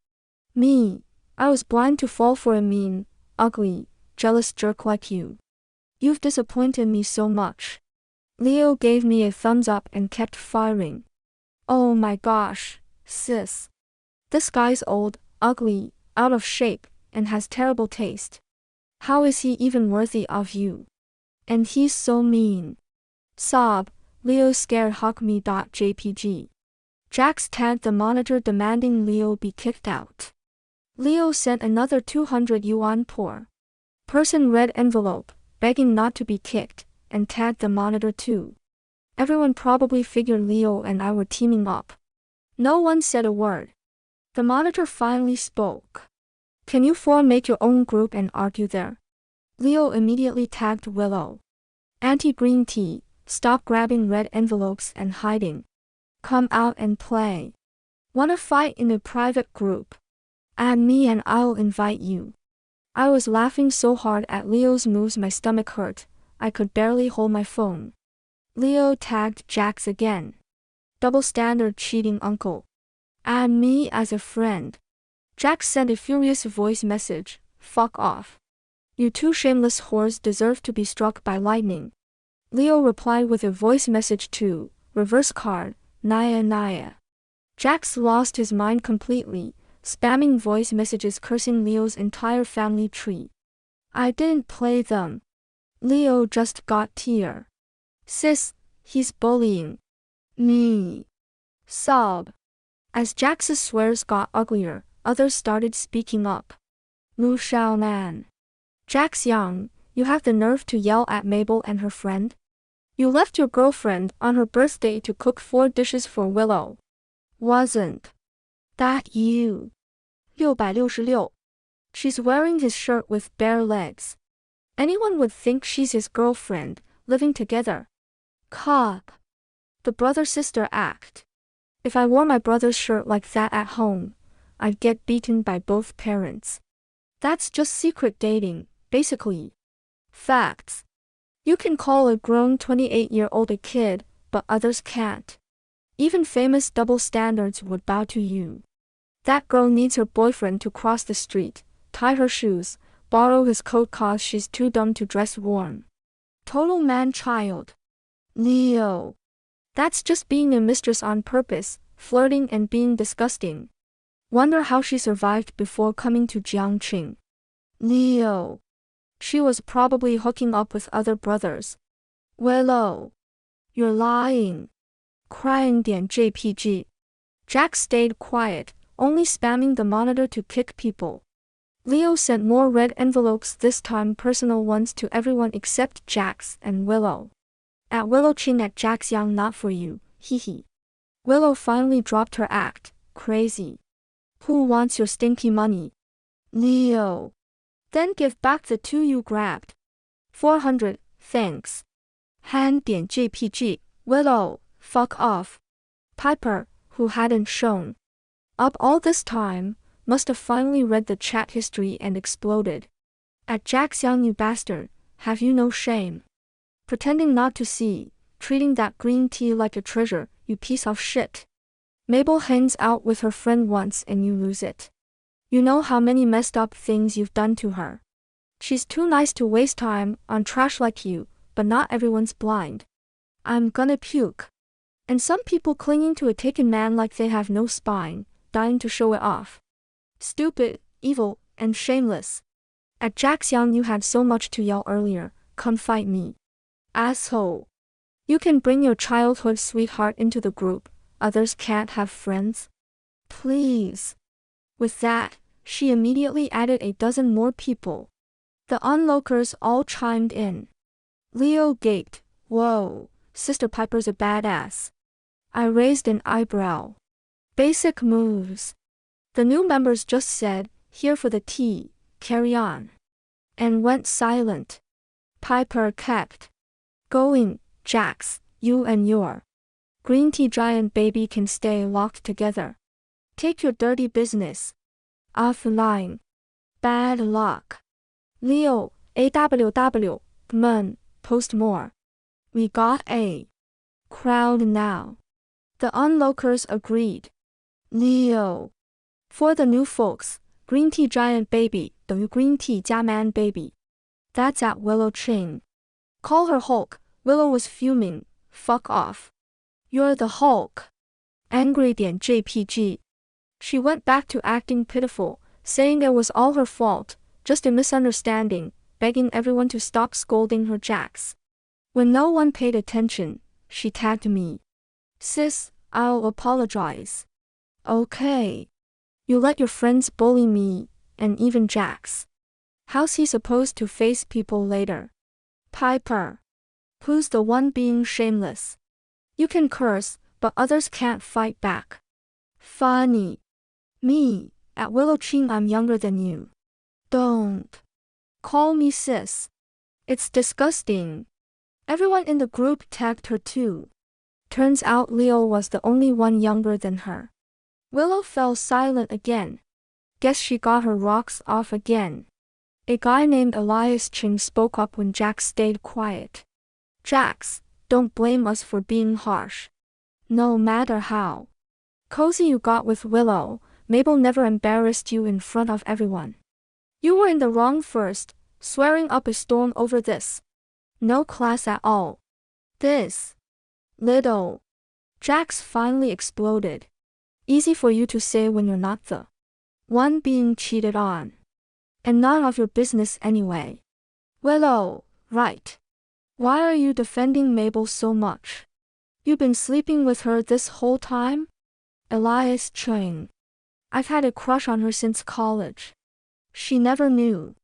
Me, I was blind to fall for a mean, ugly, jealous jerk like you. You've disappointed me so much. Leo gave me a thumbs up and kept firing. Oh my gosh, sis. This guy's old, ugly, out of shape, and has terrible taste. How is he even worthy of you? And he's so mean. Sob, Leo scared hug me.jpg. Jax tagged the monitor demanding Leo be kicked out. Leo sent another 200 yuan poor person red envelope, begging not to be kicked, and tagged the monitor too. Everyone probably figured Leo and I were teaming up. No one said a word. The monitor finally spoke. Can you four make your own group and argue there? Leo immediately tagged Willow. Anti-green tea, stop grabbing red envelopes and hiding. Come out and play. Wanna fight in a private group? Add me and I'll invite you. I was laughing so hard at Leo's moves my stomach hurt, I could barely hold my phone. Leo tagged Jax again. Double standard cheating uncle. Add me as a friend. Jax sent a furious voice message, fuck off. You two shameless whores deserve to be struck by lightning. Leo replied with a voice message too, reverse card, Naya Naya. Jax lost his mind completely, spamming voice messages cursing Leo's entire family tree. I didn't play them. Leo just got tear. Sis, he's bullying me. Sob. As Jax's swears got uglier, others started speaking up. Lu Shaonan. Jax Young, you have the nerve to yell at Mabel and her friend? You left your girlfriend on her birthday to cook 4 dishes for Willow. Wasn't that you? 666. She's wearing his shirt with bare legs. Anyone would think she's his girlfriend, living together. Cop. The brother-sister act. If I wore my brother's shirt like that at home, I'd get beaten by both parents. That's just secret dating, basically. Facts. You can call a grown 28-year-old a kid, but others can't. Even famous double standards would bow to you. That girl needs her boyfriend to cross the street, tie her shoes, borrow his coat cause she's too dumb to dress warm. Total man-child. Leo. That's just being a mistress on purpose, flirting and being disgusting. Wonder how she survived before coming to Jiangqing. Leo. She was probably hooking up with other brothers. Willow. You're lying. Crying.jpg. Jax stayed quiet, only spamming the monitor to kick people. Leo sent more red envelopes, this time personal ones to everyone except Jax and Willow. At Willow Chin at Jax Young not for you, hehe. Willow finally dropped her act, crazy. Who wants your stinky money? Leo. Then give back the 2 you grabbed. 400, thanks. Han.jpg, Willow, fuck off. Piper, who hadn't shown up all this time, must have finally read the chat history and exploded. At Jax Young, you bastard, have you no shame? Pretending not to see, treating that green tea like a treasure, you piece of shit. Mabel hangs out with her friend once and you lose it. You know how many messed up things you've done to her. She's too nice to waste time on trash like you, but not everyone's blind. I'm gonna puke. And some people clinging to a taken man like they have no spine, dying to show it off. Stupid, evil, and shameless. At Jax Young, you had so much to yell earlier, come fight me. Asshole. You can bring your childhood sweetheart into the group, others can't have friends? Please. With that, she immediately added a dozen more people. The onlookers all chimed in. Leo gaped, whoa, Sister Piper's a badass. I raised an eyebrow. Basic moves. The new members just said, "Here for the tea, carry on," and went silent. Piper kept going. "Jax, you and your green tea giant baby can stay locked together. Take your dirty business offline. Bad luck." Leo, AWW, Mun, post more. We got a crowd now. The onlookers agreed. Leo. For the new folks, green tea giant baby 等于 green tea 加 man baby. That's at Willow Ching. Call her Hulk. Willow was fuming. Fuck off. You're the Hulk. Angry .jpg. She went back to acting pitiful, saying it was all her fault, just a misunderstanding, begging everyone to stop scolding her Jax. When no one paid attention, she tagged me. "Sis, I'll apologize." "Okay. You let your friends bully me, and even Jax. How's he supposed to face people later?" Piper. Who's the one being shameless? You can curse, but others can't fight back. Funny. Me, at Willow Ching I'm younger than you. Don't call me sis. It's disgusting. Everyone in the group tagged her too. Turns out Leo was the only one younger than her. Willow fell silent again. Guess she got her rocks off again. A guy named Elias Ching spoke up when Jax stayed quiet. "Jax, don't blame us for being harsh. No matter how cozy you got with Willow, Mabel never embarrassed you in front of everyone. You were in the wrong first, swearing up a storm over this. No class at all. This little." Jax finally exploded. "Easy for you to say when you're not the one being cheated on. And none of your business anyway." Willow, right. Why are you defending Mabel so much? You been sleeping with her this whole time? Elias Ching. I've had a crush on her since college. She never knew.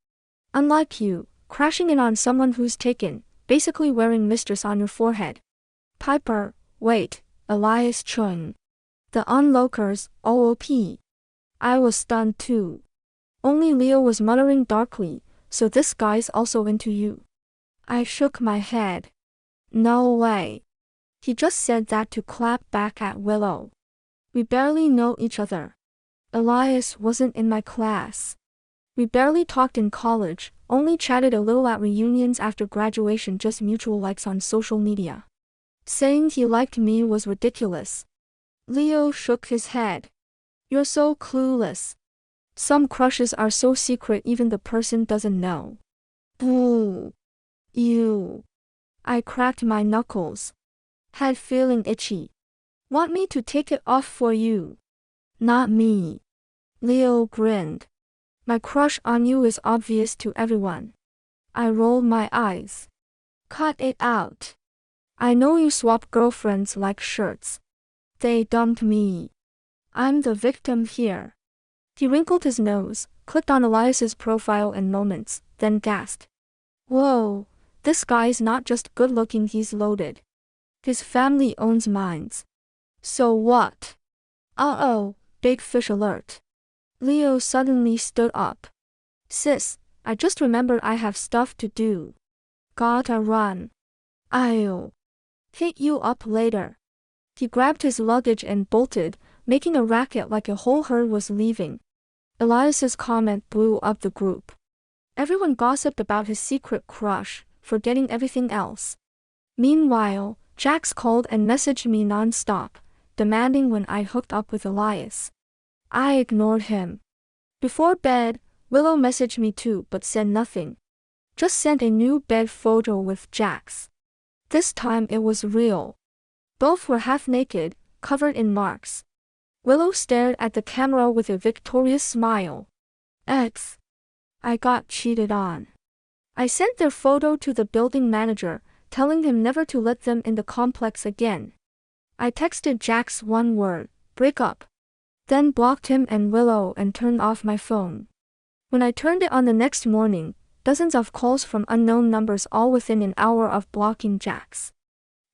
Unlike you, crashing in on someone who's taken, basically wearing mistress on your forehead. Piper, wait, Elias Ching. The onlookers, OOP. I was stunned too. Only Leo was muttering darkly, "So this guy's also into you." I shook my head. No way. He just said that to clap back at Willow. We barely know each other. Elias wasn't in my class. We barely talked in college, only chatted a little at reunions after graduation, just mutual likes on social media. Saying he liked me was ridiculous. Leo shook his head. You're so clueless. Some crushes are so secret even the person doesn't know. Ooh. You. I cracked my knuckles. Head feeling itchy. Want me to take it off for you? Not me. Leo grinned. My crush on you is obvious to everyone. I rolled my eyes. Cut it out. I know you swap girlfriends like shirts. They dumped me. I'm the victim here. He wrinkled his nose, clicked on Elias's profile in moments, then gasped. Whoa, this guy's not just good looking, he's loaded. His family owns mines. So what? Uh-oh, big fish alert. Leo suddenly stood up. Sis, I just remembered I have stuff to do. Gotta run. I'll hit you up later. He grabbed his luggage and bolted, making a racket like a whole herd was leaving. Elias's comment blew up the group. Everyone gossiped about his secret crush, forgetting everything else. Meanwhile, Jax called and messaged me non-stop, demanding when I hooked up with Elias. I ignored him. Before bed, Willow messaged me too but said nothing. Just sent a new bed photo with Jax. This time it was real. Both were half naked, covered in marks. Willow stared at the camera with a victorious smile. X. I got cheated on. I sent their photo to the building manager, telling him never to let them in the complex again. I texted Jax one word, break up. Then blocked him and Willow and turned off my phone. When I turned it on the next morning, dozens of calls from unknown numbers all within an hour of blocking Jax.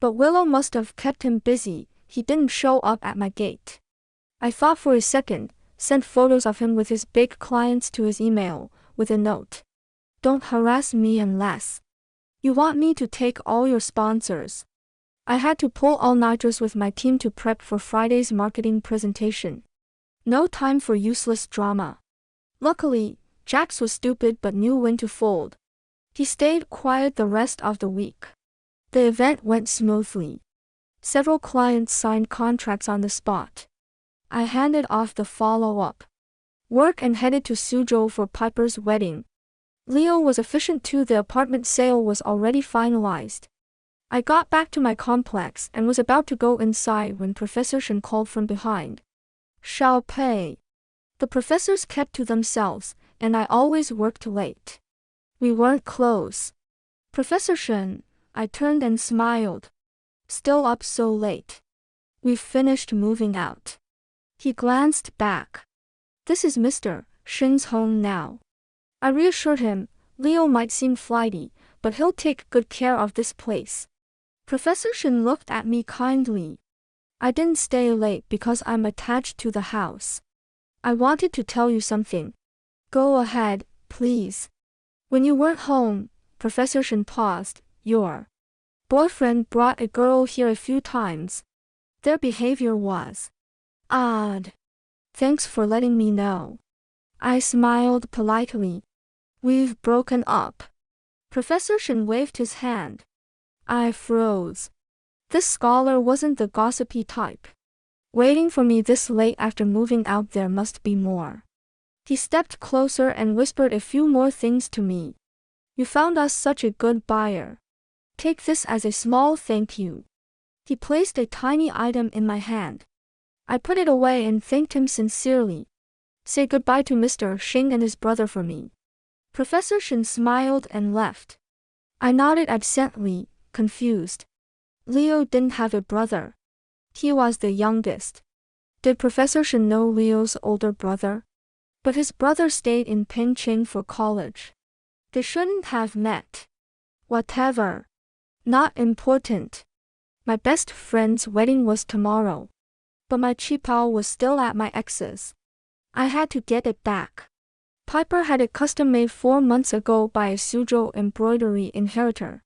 But Willow must have kept him busy, he didn't show up at my gate. I thought for a second, sent photos of him with his big clients to his email, with a note. Don't harass me unless you want me to take all your sponsors. I had to pull all-nighters with my team to prep for Friday's marketing presentation. No time for useless drama. Luckily, Jax was stupid but knew when to fold. He stayed quiet the rest of the week. The event went smoothly. Several clients signed contracts on the spot. I handed off the follow-up work and headed to Suzhou for Piper's wedding. Leo was efficient too. The apartment sale was already finalized. I got back to my complex and was about to go inside when Professor Shen called from behind. Shall pay. The professors kept to themselves, and I always worked late. We weren't close. Professor Shen, I turned and smiled. Still up so late. We've finished moving out. He glanced back. This is Mr. Shen's home now. I reassured him, Leo might seem flighty, but he'll take good care of this place. Professor Shen looked at me kindly. I didn't stay late because I'm attached to the house. I wanted to tell you something. Go ahead, please. When you weren't home, Professor Shen paused, your boyfriend brought a girl here a few times. Their behavior was odd. Thanks for letting me know. I smiled politely. We've broken up. Professor Shen waved his hand. I froze. This scholar wasn't the gossipy type. Waiting for me this late after moving out, there must be more. He stepped closer and whispered a few more things to me. You found us such a good buyer. Take this as a small thank you. He placed a tiny item in my hand. I put it away and thanked him sincerely. Say goodbye to Mr. Shen and his brother for me. Professor Shen smiled and left. I nodded absently, confused. Leo didn't have a brother. He was the youngest. Did Professor Shen know Leo's older brother? But his brother stayed in Pingching for college. They shouldn't have met. Whatever. Not important. My best friend's wedding was tomorrow. But my qipao was still at my ex's. I had to get it back. Piper had it custom-made 4 months ago by a Suzhou embroidery inheritor.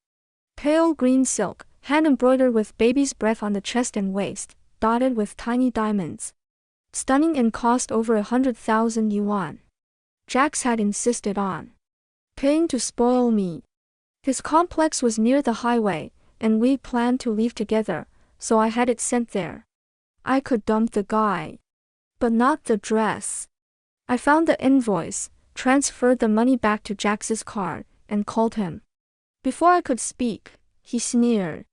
Pale green silk, hand-embroidered with baby's breath on the chest and waist, dotted with tiny diamonds. Stunning and cost over 100,000 yuan. Jax had insisted on paying to spoil me. His complex was near the highway, and we planned to leave together, so I had it sent there. I could dump the guy. But not the dress. I found the invoice, transferred the money back to Jax's card, and called him. Before I could speak, he sneered.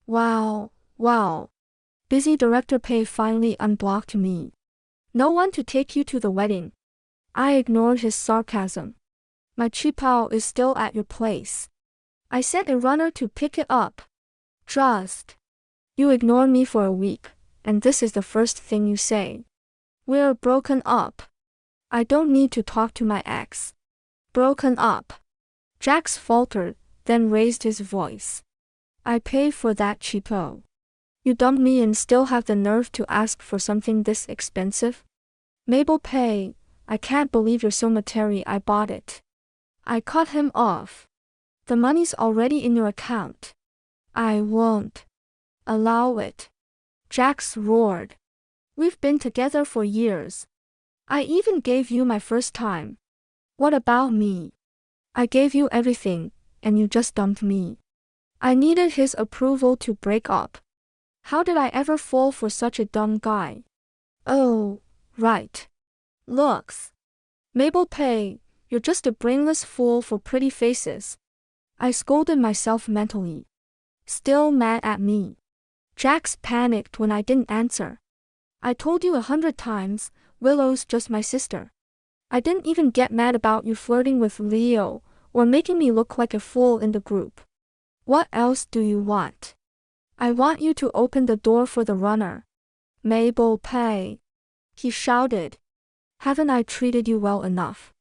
Wow. Busy director Pei finally unblocked me. No one to take you to the wedding. I ignored his sarcasm. My qipao is still at your place. I sent a runner to pick it up. Just. You ignored me for a week, and this is the first thing you say. We're broken up. I don't need to talk to my ex. Broken up. Jax faltered, then raised his voice. I paid for that cheapo. You dumped me and still have the nerve to ask for something this expensive? Mabel Pei, I can't believe you're so material. I bought it. I cut him off. The money's already in your account. I won't allow it. Jax roared. We've been together for years. I even gave you my first time. What about me? I gave you everything, and you just dumped me. I needed his approval to break up. How did I ever fall for such a dumb guy? Oh, right. Looks. Mabel Pei, you're just a brainless fool for pretty faces. I scolded myself mentally. Still mad at me. Jax panicked when I didn't answer. I told you 100 times, Willow's just my sister. I didn't even get mad about you flirting with Leo, or making me look like a fool in the group. What else do you want? I want you to open the door for the runner. Mabel Pei. He shouted. Haven't I treated you well enough?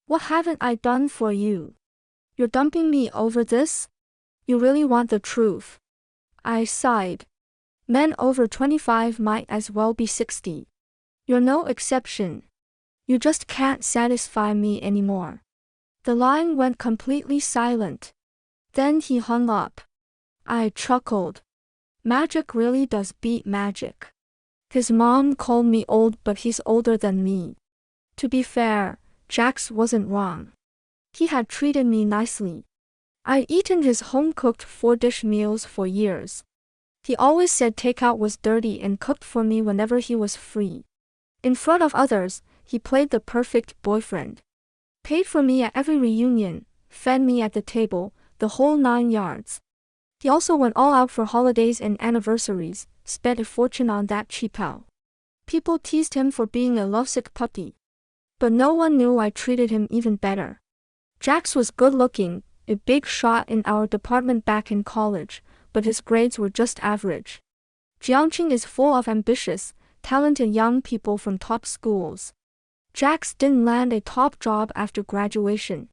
What haven't I done for you? You're dumping me over this? You really want the truth? I sighed. Men over 25 might as well be 60. You're no exception. You just can't satisfy me anymore. The line went completely silent. Then he hung up. I chuckled. Magic really does beat magic. His mom called me old, but he's older than me. To be fair, Jax wasn't wrong. He had treated me nicely. I'd eaten his home-cooked 4-dish meals for years. He always said takeout was dirty and cooked for me whenever he was free. In front of others, he played the perfect boyfriend. Paid for me at every reunion, fed me at the table, the whole 9 yards. He also went all out for holidays and anniversaries, spent a fortune on that cheapo. People teased him for being a lovesick puppy. But no one knew I treated him even better. Jax was good-looking, a big shot in our department back in college, but his grades were just average. Jiangqing is full of ambitious, talented young people from top schools. Jax didn't land a top job after graduation.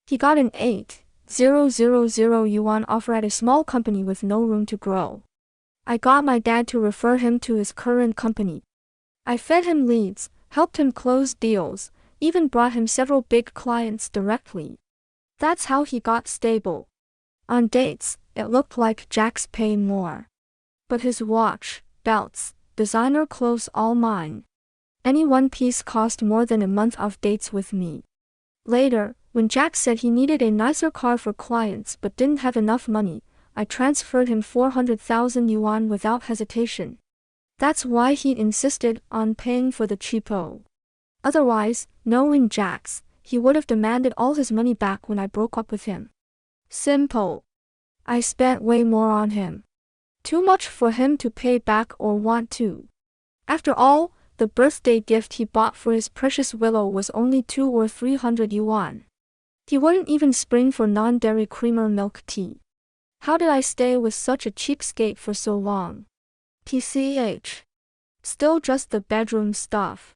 He got an 8,000 yuan offer at a small company with no room to grow. I got my dad to refer him to his current company. I fed him leads, helped him close deals, even brought him several big clients directly. That's how he got stable. On dates, it looked like Jax paid more. But his watch, belts, designer clothes all mine. Any one piece cost more than a month of dates with me. Later, when Jax said he needed a nicer car for clients but didn't have enough money, I transferred him 400,000 yuan without hesitation. That's why he insisted on paying for the cheapo. Otherwise, knowing Jax, he would have demanded all his money back when I broke up with him. Simple. I spent way more on him. Too much for him to pay back or want to. After all, the birthday gift he bought for his precious Willow was only 200 or 300 yuan. He wouldn't even spring for non-dairy creamer milk tea. How did I stay with such a cheapskate for so long? TCH. Still just the bedroom stuff.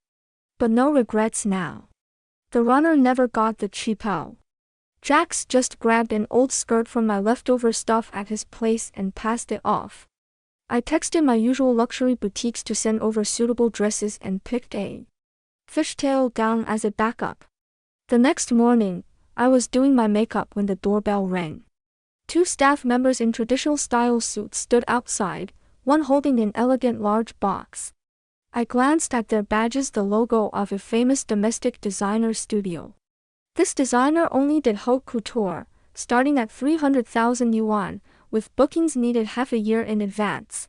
But no regrets now. The runner never got the cheapo. Jax just grabbed an old skirt from my leftover stuff at his place and passed it off. I texted my usual luxury boutiques to send over suitable dresses and picked a fishtail gown as a backup. The next morning, I was doing my makeup when the doorbell rang. 2 staff members in traditional style suits stood outside, one holding an elegant large box. I glanced at their badges, the logo of a famous domestic designer studio. This designer only did haute couture, starting at 300,000 yuan, with bookings needed half a year in advance.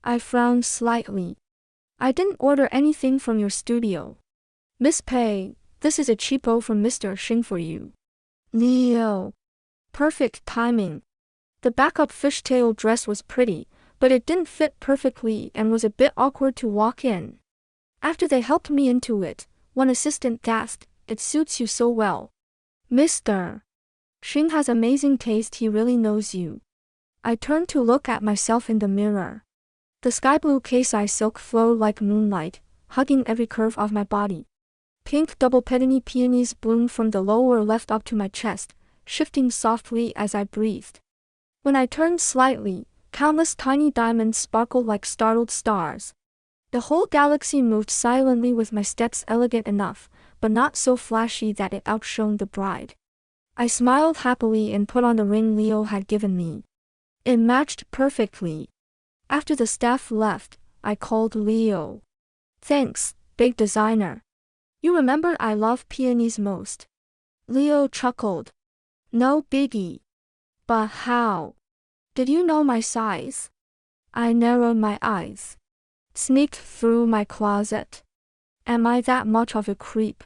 I frowned slightly. I didn't order anything from your studio. Miss Pei, this is a cheapo from Mr. Xing for you. Leo. Perfect timing. The backup fishtail dress was pretty, but it didn't fit perfectly and was a bit awkward to walk in. After they helped me into it, one assistant gasped, "It suits you so well. Mr. Xing has amazing taste, he really knows you." I turned to look at myself in the mirror. The sky blue case-eye silk flowed like moonlight, hugging every curve of my body. Pink double petony peonies bloomed from the lower left up to my chest, shifting softly as I breathed. When I turned slightly, countless tiny diamonds sparkled like startled stars. The whole galaxy moved silently with my steps, elegant enough, but not so flashy that it outshone the bride. I smiled happily and put on the ring Leo had given me. It matched perfectly. After the staff left, I called Leo. "Thanks, big designer. You remembered I love peonies most." Leo chuckled. "No biggie. But how? Did you know my size?" I narrowed my eyes. "Sneaked through my closet. Am I that much of a creep?"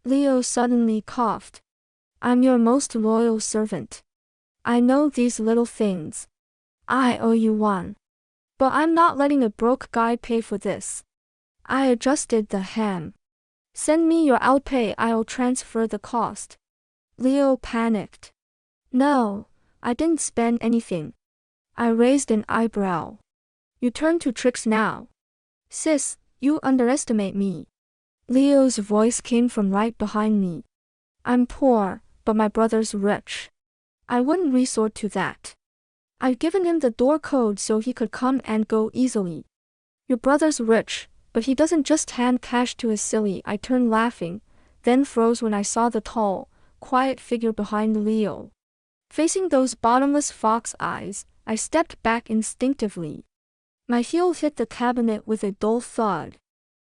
Leo suddenly coughed. "I'm your most loyal servant. I know these little things. I owe you one. But I'm not letting a broke guy pay for this." I adjusted the hem. "Send me your outpay, I'll transfer the cost." Leo panicked. "No, I didn't spend anything." I raised an eyebrow. "You turn to tricks now. Sis, you underestimate me." Leo's voice came from right behind me. "I'm poor, but my brother's rich. I wouldn't resort to that. I'd given him the door code so he could come and go easily." "Your brother's rich, But he doesn't just hand cash to his silly. I turned laughing, then froze when I saw the tall, quiet figure behind Leo. Facing those bottomless fox eyes, I stepped back instinctively. My heel hit the cabinet with a dull thud.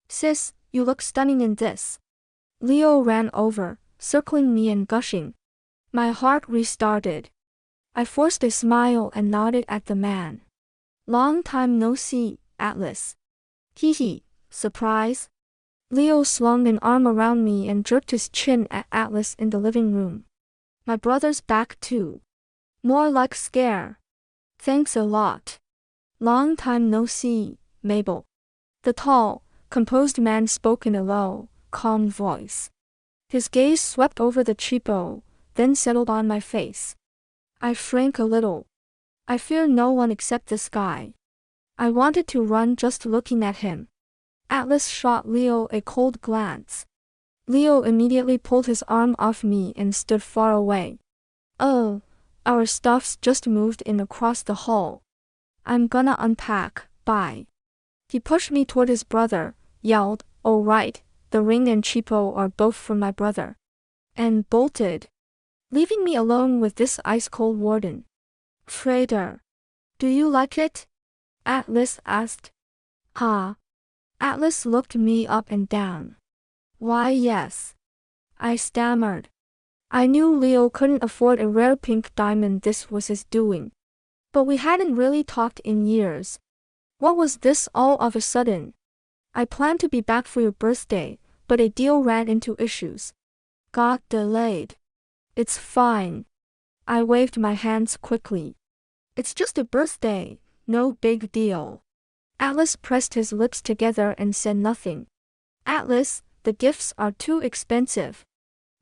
"Sis, you look stunning in this." Leo ran over, circling me and gushing. My heart restarted. I forced a smile and nodded at the man. "Long time no see, Atlas." "Hee hee, surprise?" Leo slung an arm around me and jerked his chin at Atlas in the living room. "My brother's back too." "More like scare." "Thanks a lot." "Long time no see, Mabel." The tall, composed man spoke in a low, calm voice. His gaze swept over the cheapo, then settled on my face. I shrank a little. I feared no one except this guy. I wanted to run just looking at him. Atlas shot Leo a cold glance. Leo immediately pulled his arm off me and stood far away. "Oh, our stuff's just moved in across the hall. I'm gonna unpack, bye." He pushed me toward his brother, yelled, "Oh right, the ring and cheapo are both from my brother," and bolted, leaving me alone with this ice-cold warden. "Traitor. Do you like it?" Atlas asked. "Huh?" Atlas looked me up and down. "Why yes." I stammered. I knew Leo couldn't afford a rare pink diamond. This was his doing. But we hadn't really talked in years. What was this all of a sudden? "I planned to be back for your birthday, but a deal ran into issues. Got delayed." "It's fine." I waved my hands quickly. "It's just a birthday, no big deal." Atlas pressed his lips together and said nothing. "Atlas, the gifts are too expensive."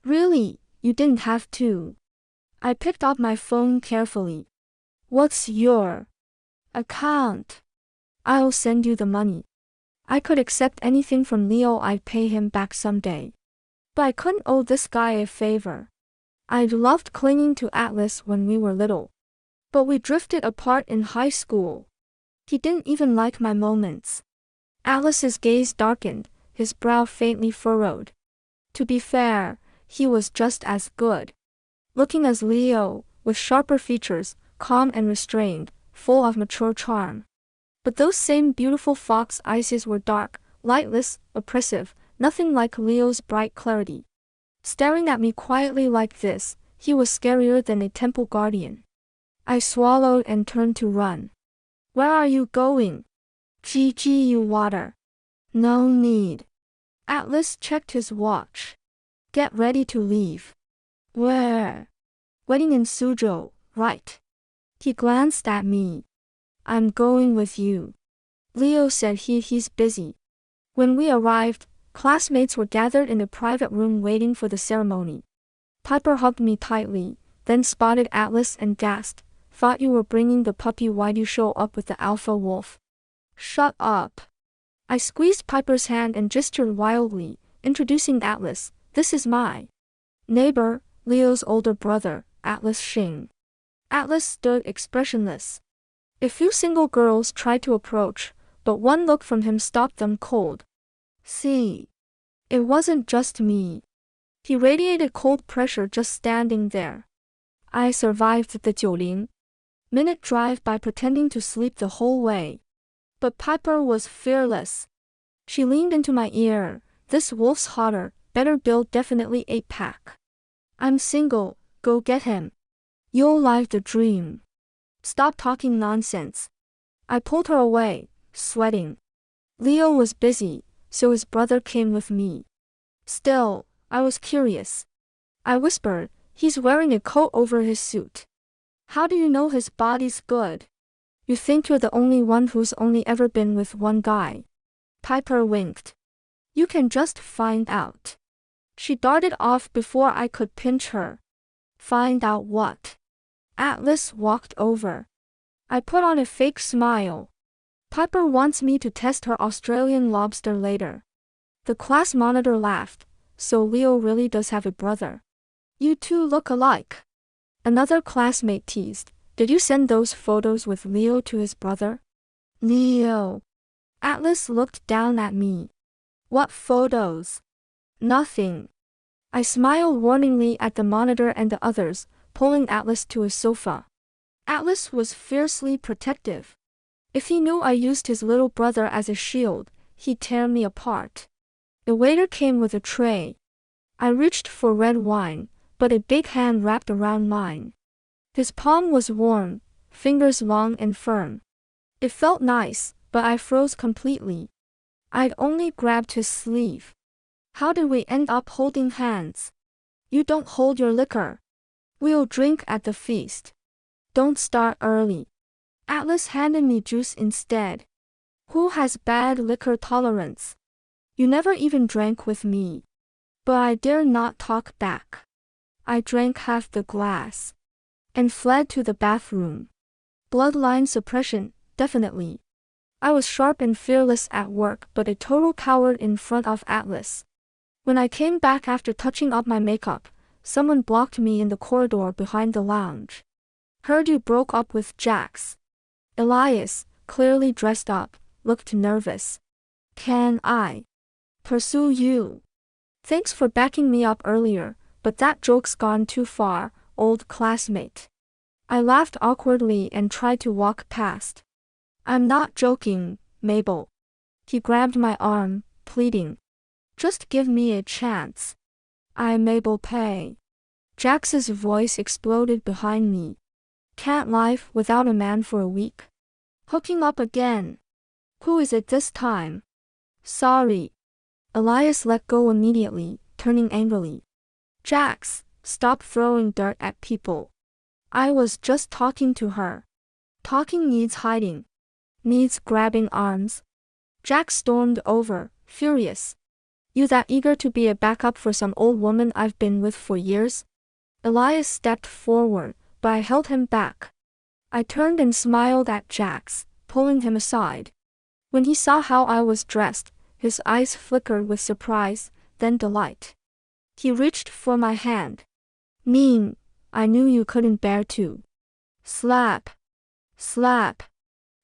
"Really, you didn't have to." I picked up my phone carefully. "What's your account?" "I'll send you the money." I could accept anything from Leo. I'd pay him back someday. But I couldn't owe this guy a favor. I'd loved clinging to Atlas when we were little. But we drifted apart in high school. He didn't even like my moments. Atlas's gaze darkened, his brow faintly furrowed. To be fair, he was just as good looking as Leo, with sharper features, calm and restrained, full of mature charm. But those same beautiful fox eyes were dark, lightless, oppressive, nothing like Leo's bright clarity. Staring at me quietly like this, he was scarier than a temple guardian. I swallowed and turned to run. "Where are you going?" "GG you water." "No need." Atlas checked his watch. "Get ready to leave." "Where?" "Wedding in Suzhou, right?" He glanced at me. "I'm going with you." Leo said he's busy. When we arrived, classmates were gathered in a private room waiting for the ceremony. Piper hugged me tightly, then spotted Atlas and gasped, "Thought you were bringing the puppy. Why'd you show up with the alpha wolf?" "Shut up." I squeezed Piper's hand and gestured wildly, introducing Atlas. "This is my neighbor, Leo's older brother, Atlas Xing." Atlas stood expressionless. A few single girls tried to approach, but one look from him stopped them cold. "See, it wasn't just me." He radiated cold pressure just standing there. I survived the 90-minute drive by pretending to sleep the whole way. But Piper was fearless. She leaned into my ear. "This wolf's hotter, better build, definitely 8-pack. I'm single, go get him. You'll live the dream. Stop talking nonsense." I pulled her away, sweating. Leo was busy, so his brother came with me. Still, I was curious. I whispered, "He's wearing a coat over his suit. How do you know his body's good?" "You think you're the only one who's only ever been with one guy." Piper winked. "You can just find out." She darted off before I could pinch her. "Find out what?" Atlas walked over. I put on a fake smile. "Piper wants me to test her Australian lobster later." The class monitor laughed. "So Leo really does have a brother." "You two look alike." Another classmate teased. "Did you send those photos with Leo to his brother?" "Leo." Atlas looked down at me. What photos? Nothing. I smiled warningly at the monitor and the others, pulling Atlas to a sofa. Atlas was fiercely protective. If he knew I used his little brother as a shield, he'd tear me apart. The waiter came with a tray. I reached for red wine, but a big hand wrapped around mine. His palm was warm, fingers long and firm. It felt nice, but I froze completely. I'd only grabbed his sleeve. How did we end up holding hands? You don't hold your liquor. We'll drink at the feast. Don't start early. Atlas handed me juice instead. Who has bad liquor tolerance? You never even drank with me. But I dare not talk back. I drank half the glass and fled to the bathroom. Bloodline suppression, definitely. I was sharp and fearless at work, but a total coward in front of Atlas. When I came back after touching up my makeup, someone blocked me in the corridor behind the lounge. Heard you broke up with Jax. Elias, clearly dressed up, looked nervous. Can I pursue you? Thanks for backing me up earlier, but that joke's gone too far, old classmate. I laughed awkwardly and tried to walk past. I'm not joking, Mabel. He grabbed my arm, pleading. Just give me a chance. I'm Mabel Pay. Jax's voice exploded behind me. Can't live without a man for a week. Hooking up again. Who is it this time? Sorry. Elias let go immediately, turning angrily. Jax, stop throwing dirt at people. I was just talking to her. Talking needs hiding. Needs grabbing arms. Jax stormed over, furious. You that eager to be a backup for some old woman I've been with for years? Elias stepped forward, but I held him back. I turned and smiled at Jax, pulling him aside. When he saw how I was dressed, his eyes flickered with surprise, then delight. He reached for my hand. Mean, I knew you couldn't bear to. Slap. Slap.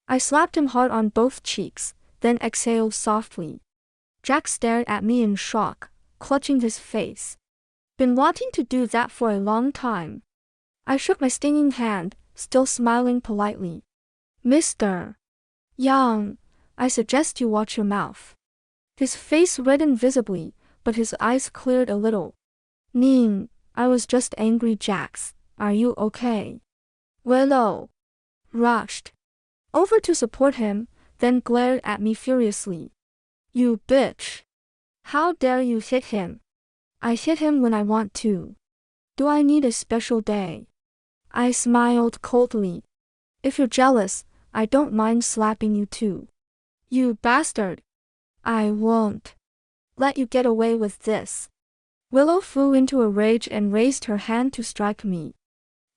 I slapped him hard on both cheeks, then exhaled softly. Jax stared at me in shock, clutching his face. Been wanting to do that for a long time. I shook my stinging hand, still smiling politely. Mr. Young, I suggest you watch your mouth. His face reddened visibly, but his eyes cleared a little. Ning, I was just angry. Jax, are you okay? Willow rushed over to support him, then glared at me furiously. You bitch. How dare you hit him? I hit him when I want to. Do I need a special day? I smiled coldly. If you're jealous, I don't mind slapping you too. You bastard. I won't let you get away with this. Willow flew into a rage and raised her hand to strike me.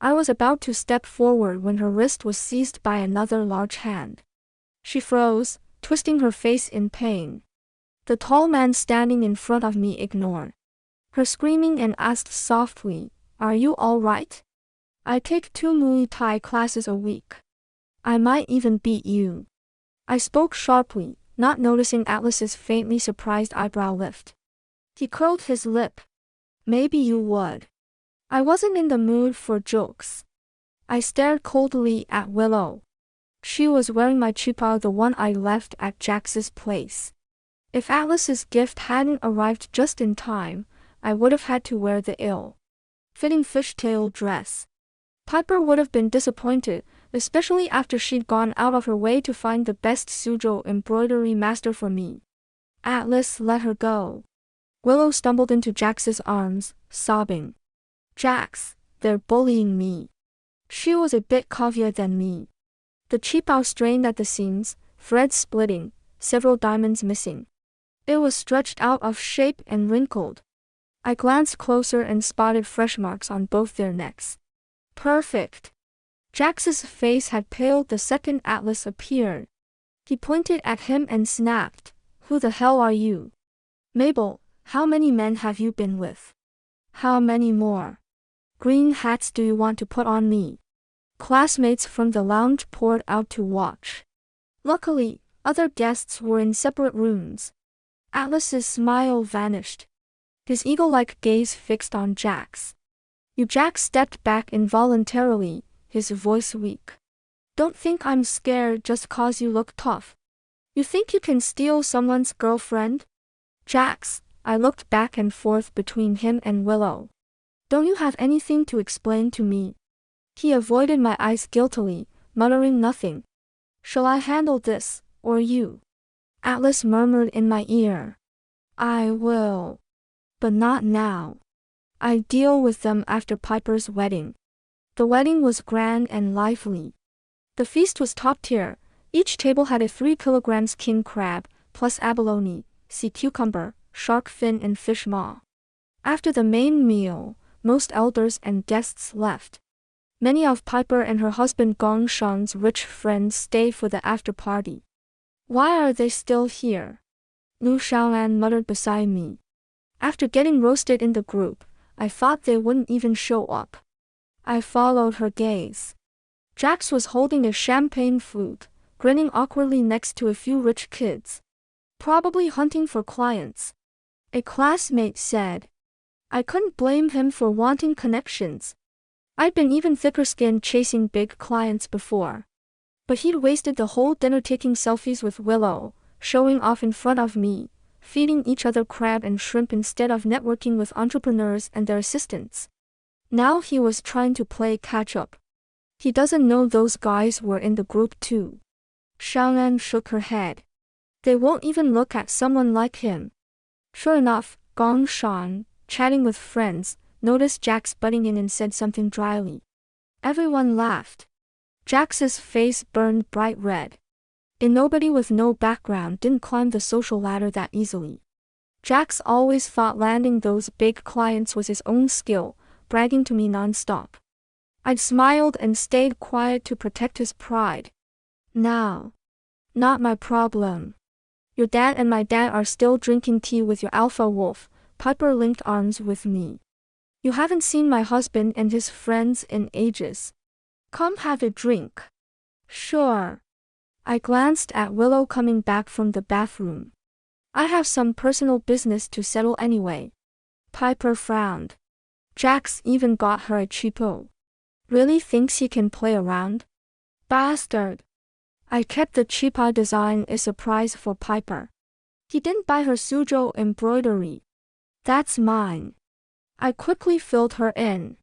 I was about to step forward when her wrist was seized by another large hand. She froze, twisting her face in pain. The tall man standing in front of me ignored her screaming and asked softly, Are you all right? I take 2 Muay Thai classes a week. I might even beat you. I spoke sharply, not noticing Atlas's faintly surprised eyebrow lift. He curled his lip. Maybe you would. I wasn't in the mood for jokes. I stared coldly at Willow. She was wearing my chipa, the one I left at Jax's place. If Atlas's gift hadn't arrived just in time, I would have had to wear the ill-fitting fishtail dress. Piper would have been disappointed, especially after she'd gone out of her way to find the best Suzhou embroidery master for me. Atlas let her go. Willow stumbled into Jax's arms, sobbing. Jax, they're bullying me. She was a bit covier than me. The chipao strained at the seams, threads splitting, several diamonds missing. It was stretched out of shape and wrinkled. I glanced closer and spotted fresh marks on both their necks. Perfect. Jax's face had paled the second Atlas appeared. He pointed at him and snapped, Who the hell are you? Mabel, how many men have you been with? How many more green hats do you want to put on me? Classmates from the lounge poured out to watch. Luckily, Other guests were in separate rooms. Atlas's smile vanished. His eagle-like gaze fixed on Jax. Jax stepped back involuntarily, his voice weak. Don't think I'm scared just 'cause you look tough. You think you can steal someone's girlfriend? Jax, I looked back and forth between him and Willow. Don't you have anything to explain to me? He avoided my eyes guiltily, muttering nothing. Shall I handle this, or you? Atlas murmured in my ear. I will. But not now. I deal with them after Piper's wedding. The wedding was grand and lively. The feast was top tier. Each table had a 3 kilograms king crab, plus abalone, sea cucumber, shark fin and fish maw. After the main meal, most elders and guests left. Many of Piper and her husband Gong Shang's rich friends stay for the after party. Why are they still here? Lu Xiaoan muttered beside me. After getting roasted in the group, I thought they wouldn't even show up. I followed her gaze. Jax was holding a champagne flute, grinning awkwardly next to a few rich kids. Probably hunting for clients. A classmate said. I couldn't blame him for wanting connections. I'd been even thicker-skinned chasing big clients before. But he'd wasted the whole dinner taking selfies with Willow, showing off in front of me, feeding each other crab and shrimp instead of networking with entrepreneurs and their assistants. Now he was trying to play catch-up. He doesn't know those guys were in the group too. Xiaonan shook her head. They won't even look at someone like him. Sure enough, Gong Shan, chatting with friends, noticed Jax butting in and said something dryly. Everyone laughed. Jax's face burned bright red. A nobody with no background didn't climb the social ladder that easily. Jax always thought landing those big clients was his own skill, bragging to me non-stop. I'd smiled and stayed quiet to protect his pride. Now. Not my problem. Your dad and my dad are still drinking tea with your alpha wolf. Piper linked arms with me. You haven't seen my husband and his friends in ages. Come have a drink. Sure. I glanced at Willow coming back from the bathroom. I have some personal business to settle anyway. Piper frowned. Jax even got her a cheapo. Really thinks he can play around? Bastard. I kept the cheapo design a surprise for Piper. He didn't buy her Suzhou embroidery. That's mine. I quickly filled her in.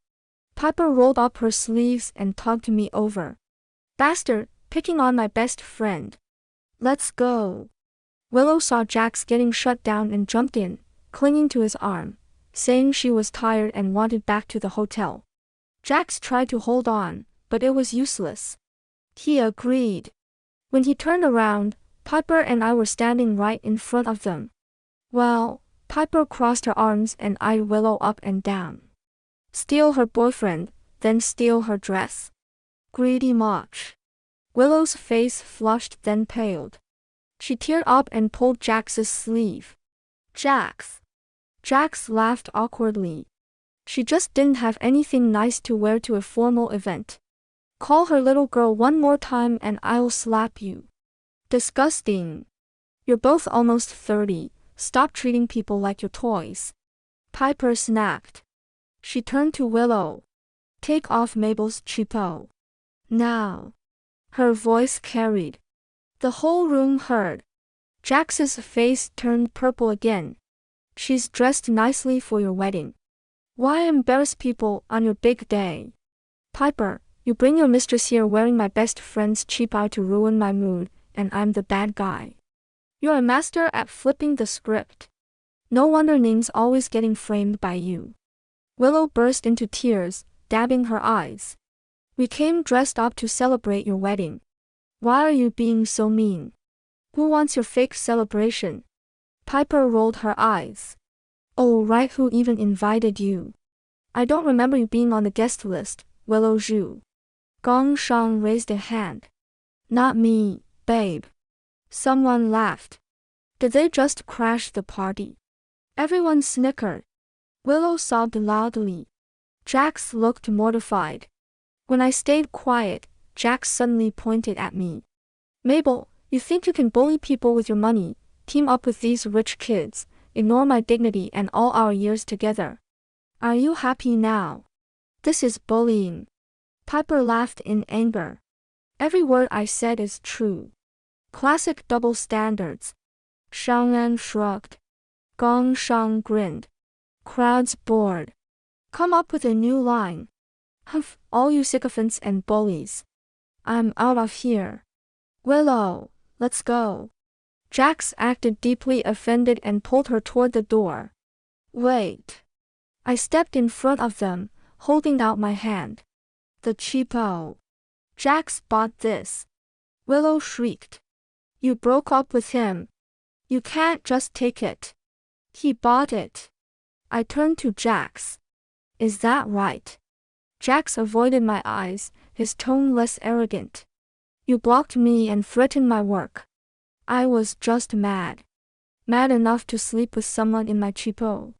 Piper rolled up her sleeves and tugged me over. Bastard, picking on my best friend. Let's go. Willow saw Jax getting shut down and jumped in, clinging to his arm, saying she was tired and wanted back to the hotel. Jax tried to hold on, but it was useless. He agreed. When he turned around, Piper and I were standing right in front of them. Well, Piper crossed her arms and eyed Willow up and down. Steal her boyfriend, then steal her dress. Greedy much. Willow's face flushed then paled. She teared up and pulled Jax's sleeve. Jax. Jax laughed awkwardly. She just didn't have anything nice to wear to a formal event. Call her little girl one more time and I'll slap you. Disgusting. You're both almost 30. Stop treating people like your toys. Piper snapped. She turned to Willow. Take off Mabel's cheapo. Now. Her voice carried. The whole room heard. Jax's face turned purple again. She's dressed nicely for your wedding. Why embarrass people on your big day? Piper, you bring your mistress here wearing my best friend's cheapo to ruin my mood, and I'm the bad guy. You're a master at flipping the script. No wonder Ning's always getting framed by you. Willow burst into tears, dabbing her eyes. We came dressed up to celebrate your wedding. Why are you being so mean? Who wants your fake celebration? Piper rolled her eyes. Oh right, who even invited you? I don't remember you being on the guest list, Willow Zhu. Gong Shang raised a hand. Not me, babe. Someone laughed. Did they just crash the party? Everyone snickered. Willow sobbed loudly. Jax looked mortified. When I stayed quiet, Jax suddenly pointed at me. Mabel, You think you can bully people with your money, team up with these rich kids, ignore my dignity and all our years together. Are you happy now? This is bullying. Piper laughed in anger. Every word I said is true. Classic double standards. Shang'an shrugged. Gong Shang grinned. Crowd's bored. Come up with a new line. Humph, all you sycophants and bullies. I'm out of here. Willow, let's go. Jax acted deeply offended and pulled her toward the door. Wait. I stepped in front of them, holding out my hand. The cheapo. Jax bought this. Willow shrieked. You broke up with him. You can't just take it. He bought it. I turned to Jax. Is that right? Jax avoided my eyes, his tone less arrogant. You blocked me and threatened my work. I was just mad. Mad enough to sleep with someone in my cheapo.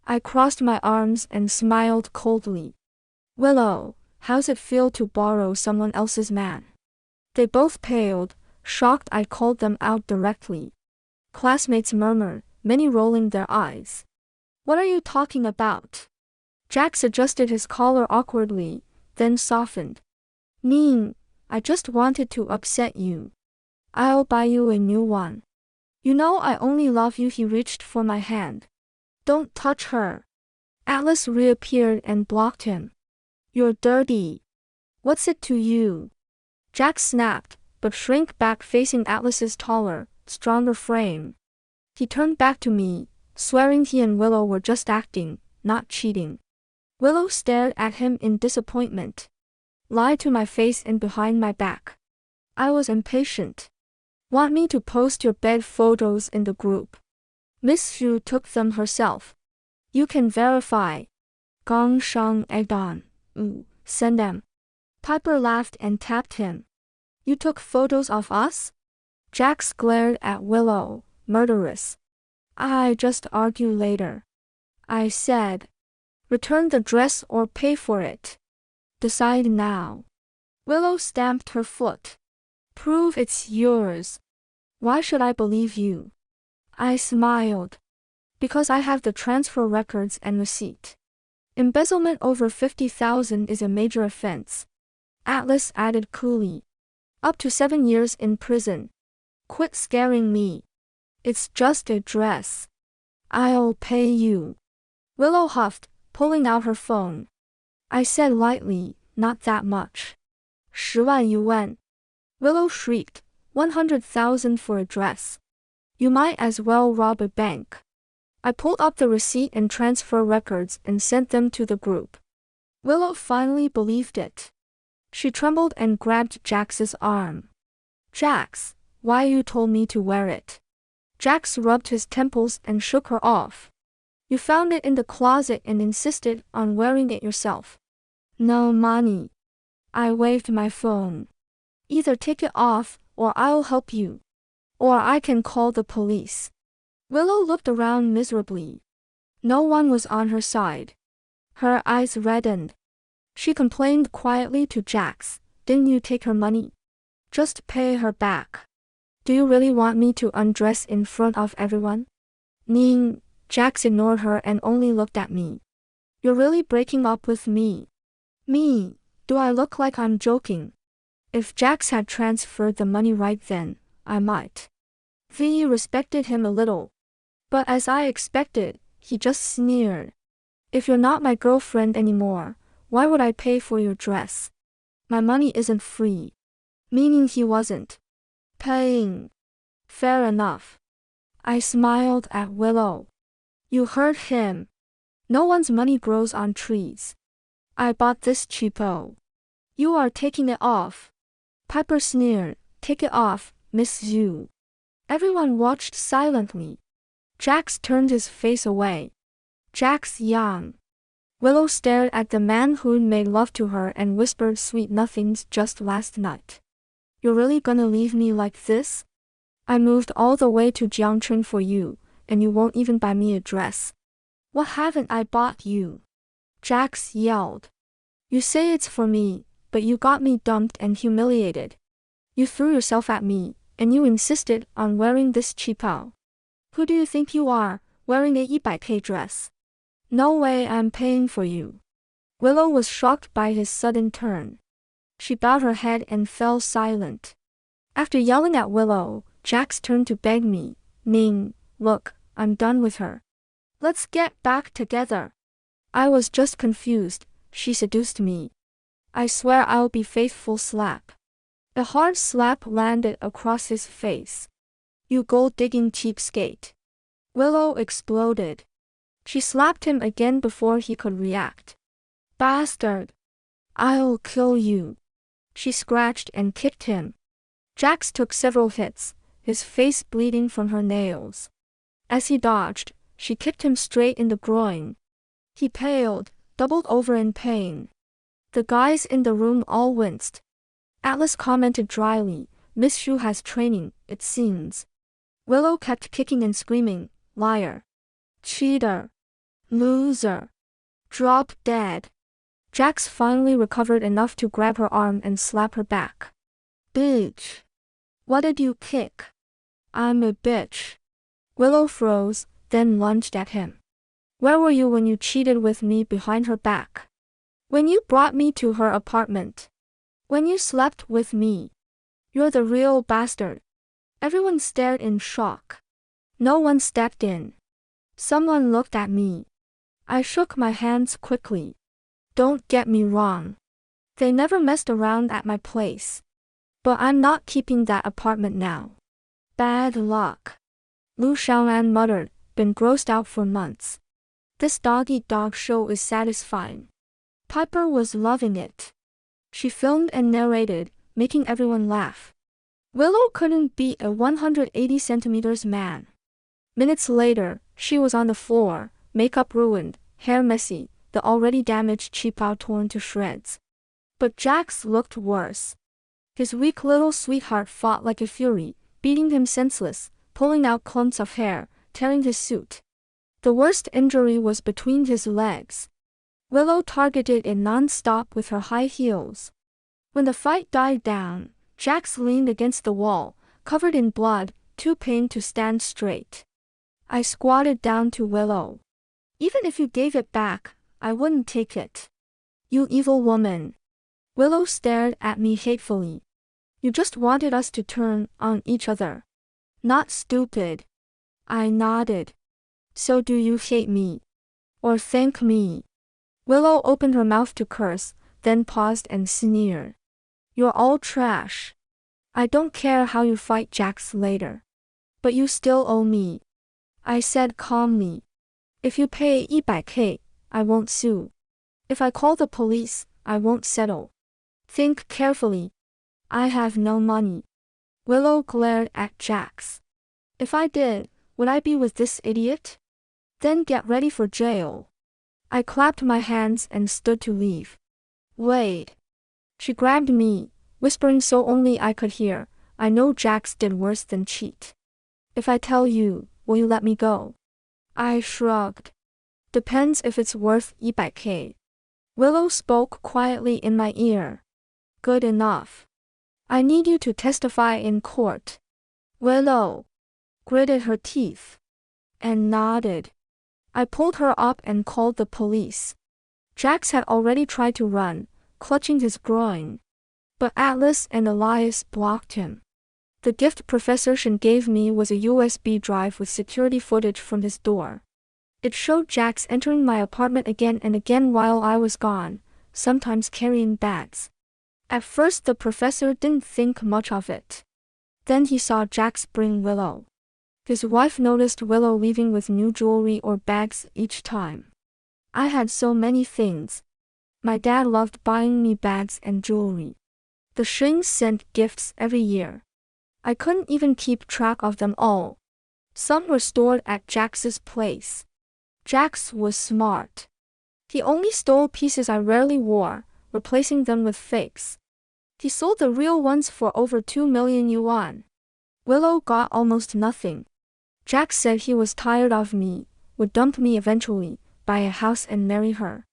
I crossed my arms and smiled coldly. Willow, how's it feel to borrow someone else's man? They both paled, shocked I called them out directly. Classmates murmured, many rolling their eyes. What are you talking about? Jax adjusted his collar awkwardly, then softened. Ning, I just wanted to upset you. I'll buy you a new one. You know I only love you. He reached for my hand. Don't touch her. Atlas reappeared and blocked him. You're dirty. What's it to you? Jax snapped, but shrank back facing Atlas's taller, stronger frame. He turned back to me, swearing he and Willow were just acting, not cheating. Willow stared at him in disappointment. Lied to my face and behind my back. I was impatient. Want me to post your bed photos in the group? Miss Xu took them herself. You can verify. Gong Shang egged on. Send them. Piper laughed and tapped him. You took photos of us? Jax glared at Willow, murderous. I just argue later. I said. Return the dress or pay for it. Decide now. Willow stamped her foot. Prove it's yours. Why should I believe you? I smiled. Because I have the transfer records and receipt. Embezzlement over 50,000 is a major offense. Atlas added coolly. Up to 7 years in prison. Quit scaring me. It's just a dress. I'll pay you. Willow huffed, pulling out her phone. I said lightly, not that much. 10万yuan. Willow shrieked, 100,000 for a dress. You might as well rob a bank. I pulled up the receipt and transfer records and sent them to the group. Willow finally believed it. She trembled and grabbed Jax's arm. Jax, why you told me to wear it? Jax rubbed his temples and shook her off. You found it in the closet and insisted on wearing it yourself. No money. I waved my phone. Either take it off, or I'll help you. Or I can call the police. Willow looked around miserably. No one was on her side. Her eyes reddened. She complained quietly to Jax, didn't you take her money? Just pay her back. Do you really want me to undress in front of everyone? Ning, Jax ignored her and only looked at me. You're really breaking up with me. Me, do I look like I'm joking? If Jax had transferred the money right then, I might. V respected him a little. But as I expected, he just sneered. If you're not my girlfriend anymore, why would I pay for your dress? My money isn't free. Meaning he wasn't paying. Fair enough. I smiled at Willow. You heard him. No one's money grows on trees. I bought this cheapo. You are taking it off. Piper sneered. Take it off, Miss Xu. Everyone watched silently. Jax turned his face away. Jax yawned. Willow stared at the man who'd made love to her and whispered sweet nothings just last night. You're really gonna leave me like this? I moved all the way to Jiangchun for you, and you won't even buy me a dress. What haven't I bought you? Jax yelled. You say it's for me, but you got me dumped and humiliated. You threw yourself at me, and you insisted on wearing this cheapao. Who do you think you are, wearing a 100K dress? No way I'm paying for you. Willow was shocked by his sudden turn. She bowed her head and fell silent. After yelling at Willow, Jax turned to beg me, Ning, look, I'm done with her. Let's get back together. I was just confused. She seduced me. I swear I'll be faithful. Slap. A hard slap landed across his face. You gold-digging cheapskate. Willow exploded. She slapped him again before he could react. Bastard. I'll kill you. She scratched and kicked him. Jax took several hits, his face bleeding from her nails. As he dodged, she kicked him straight in the groin. He paled, doubled over in pain. The guys in the room all winced. Atlas commented dryly, Miss Shu has training, it seems. Willow kept kicking and screaming, liar. Cheater. Loser. Drop dead. Jax finally recovered enough to grab her arm and slap her back. Bitch. What did you kick? I'm a bitch. Willow froze, then lunged at him. Where were you when you cheated with me behind her back? When you brought me to her apartment? When you slept with me? You're the real bastard. Everyone stared in shock. No one stepped in. Someone looked at me. I shook my hands quickly. Don't get me wrong. They never messed around at my place. But I'm not keeping that apartment now. Bad luck. Lu Xiaoan muttered, been grossed out for months. This dog-eat-dog show is satisfying. Piper was loving it. She filmed and narrated, making everyone laugh. Willow couldn't beat a 180 centimeters man. Minutes later, she was on the floor, makeup ruined, hair messy, the already damaged cheapao torn to shreds. But Jax looked worse. His weak little sweetheart fought like a fury, beating him senseless, pulling out clumps of hair, tearing his suit. The worst injury was between his legs. Willow targeted it non-stop with her high heels. When the fight died down, Jax leaned against the wall, covered in blood, too pained to stand straight. I squatted down to Willow. Even if you gave it back, I wouldn't take it. You evil woman. Willow stared at me hatefully. You just wanted us to turn on each other. Not stupid. I nodded. So do you hate me? Or thank me? Willow opened her mouth to curse, then paused and sneered. You're all trash. I don't care how you fight Jax later. But you still owe me. I said calmly. If you pay 100K, I won't sue. If I call the police, I won't settle. Think carefully. I have no money. Willow glared at Jax. If I did, would I be with this idiot? Then get ready for jail. I clapped my hands and stood to leave. Wait. She grabbed me, whispering so only I could hear, I know Jax did worse than cheat. If I tell you, will you let me go? I shrugged. Depends if it's worth 100K. Willow spoke quietly in my ear. Good enough. I need you to testify in court. Willow gritted her teeth and nodded. I pulled her up and called the police. Jax had already tried to run, clutching his groin. But Atlas and Elias blocked him. The gift Professor Shen gave me was a USB drive with security footage from his door. It showed Jax entering my apartment again and again while I was gone, sometimes carrying bags. At first the professor didn't think much of it. Then he saw Jax bring Willow. His wife noticed Willow leaving with new jewelry or bags each time. I had so many things. My dad loved buying me bags and jewelry. The Shings sent gifts every year. I couldn't even keep track of them all. Some were stored at Jax's place. Jax was smart. He only stole pieces I rarely wore, replacing them with fakes. He sold the real ones for over 2 million yuan. Willow got almost nothing. Jax said he was tired of me, would dump me eventually, buy a house and marry her.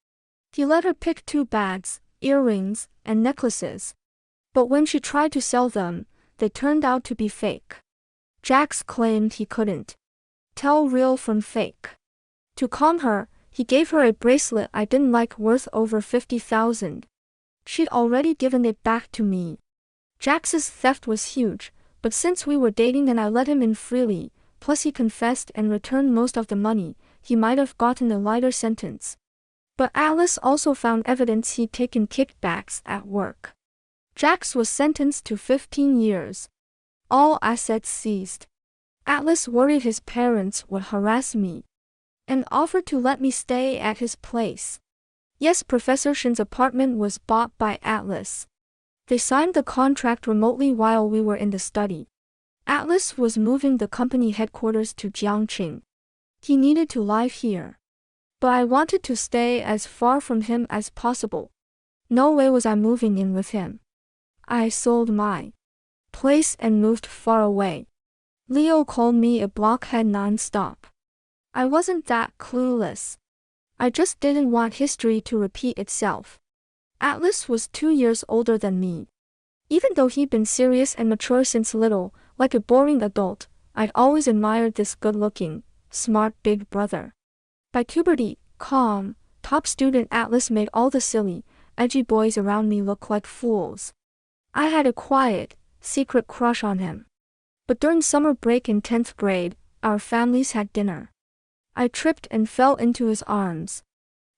He let her pick 2 bags, earrings, and necklaces. But when she tried to sell them, they turned out to be fake. Jax claimed he couldn't tell real from fake. To calm her, he gave her a bracelet I didn't like worth over 50,000. She'd already given it back to me. Jax's theft was huge, but since we were dating and I let him in freely, plus he confessed and returned most of the money, he might have gotten a lighter sentence. But Atlas also found evidence he'd taken kickbacks at work. Jax was sentenced to 15 years. All assets seized. Atlas worried his parents would harass me and offered to let me stay at his place. Yes, Professor Shin's apartment was bought by Atlas. They signed the contract remotely while we were in the study. Atlas was moving the company headquarters to Jiangqing. He needed to live here. But I wanted to stay as far from him as possible. No way was I moving in with him. I sold my place and moved far away. Leo called me a blockhead non-stop. I wasn't that clueless. I just didn't want history to repeat itself. Atlas was 2 years older than me. Even though he'd been serious and mature since little, like a boring adult, I'd always admired this good-looking, smart big brother. By puberty, calm, top student Atlas made all the silly, edgy boys around me look like fools. I had a quiet, secret crush on him. But during summer break in 10th grade, our families had dinner. I tripped and fell into his arms.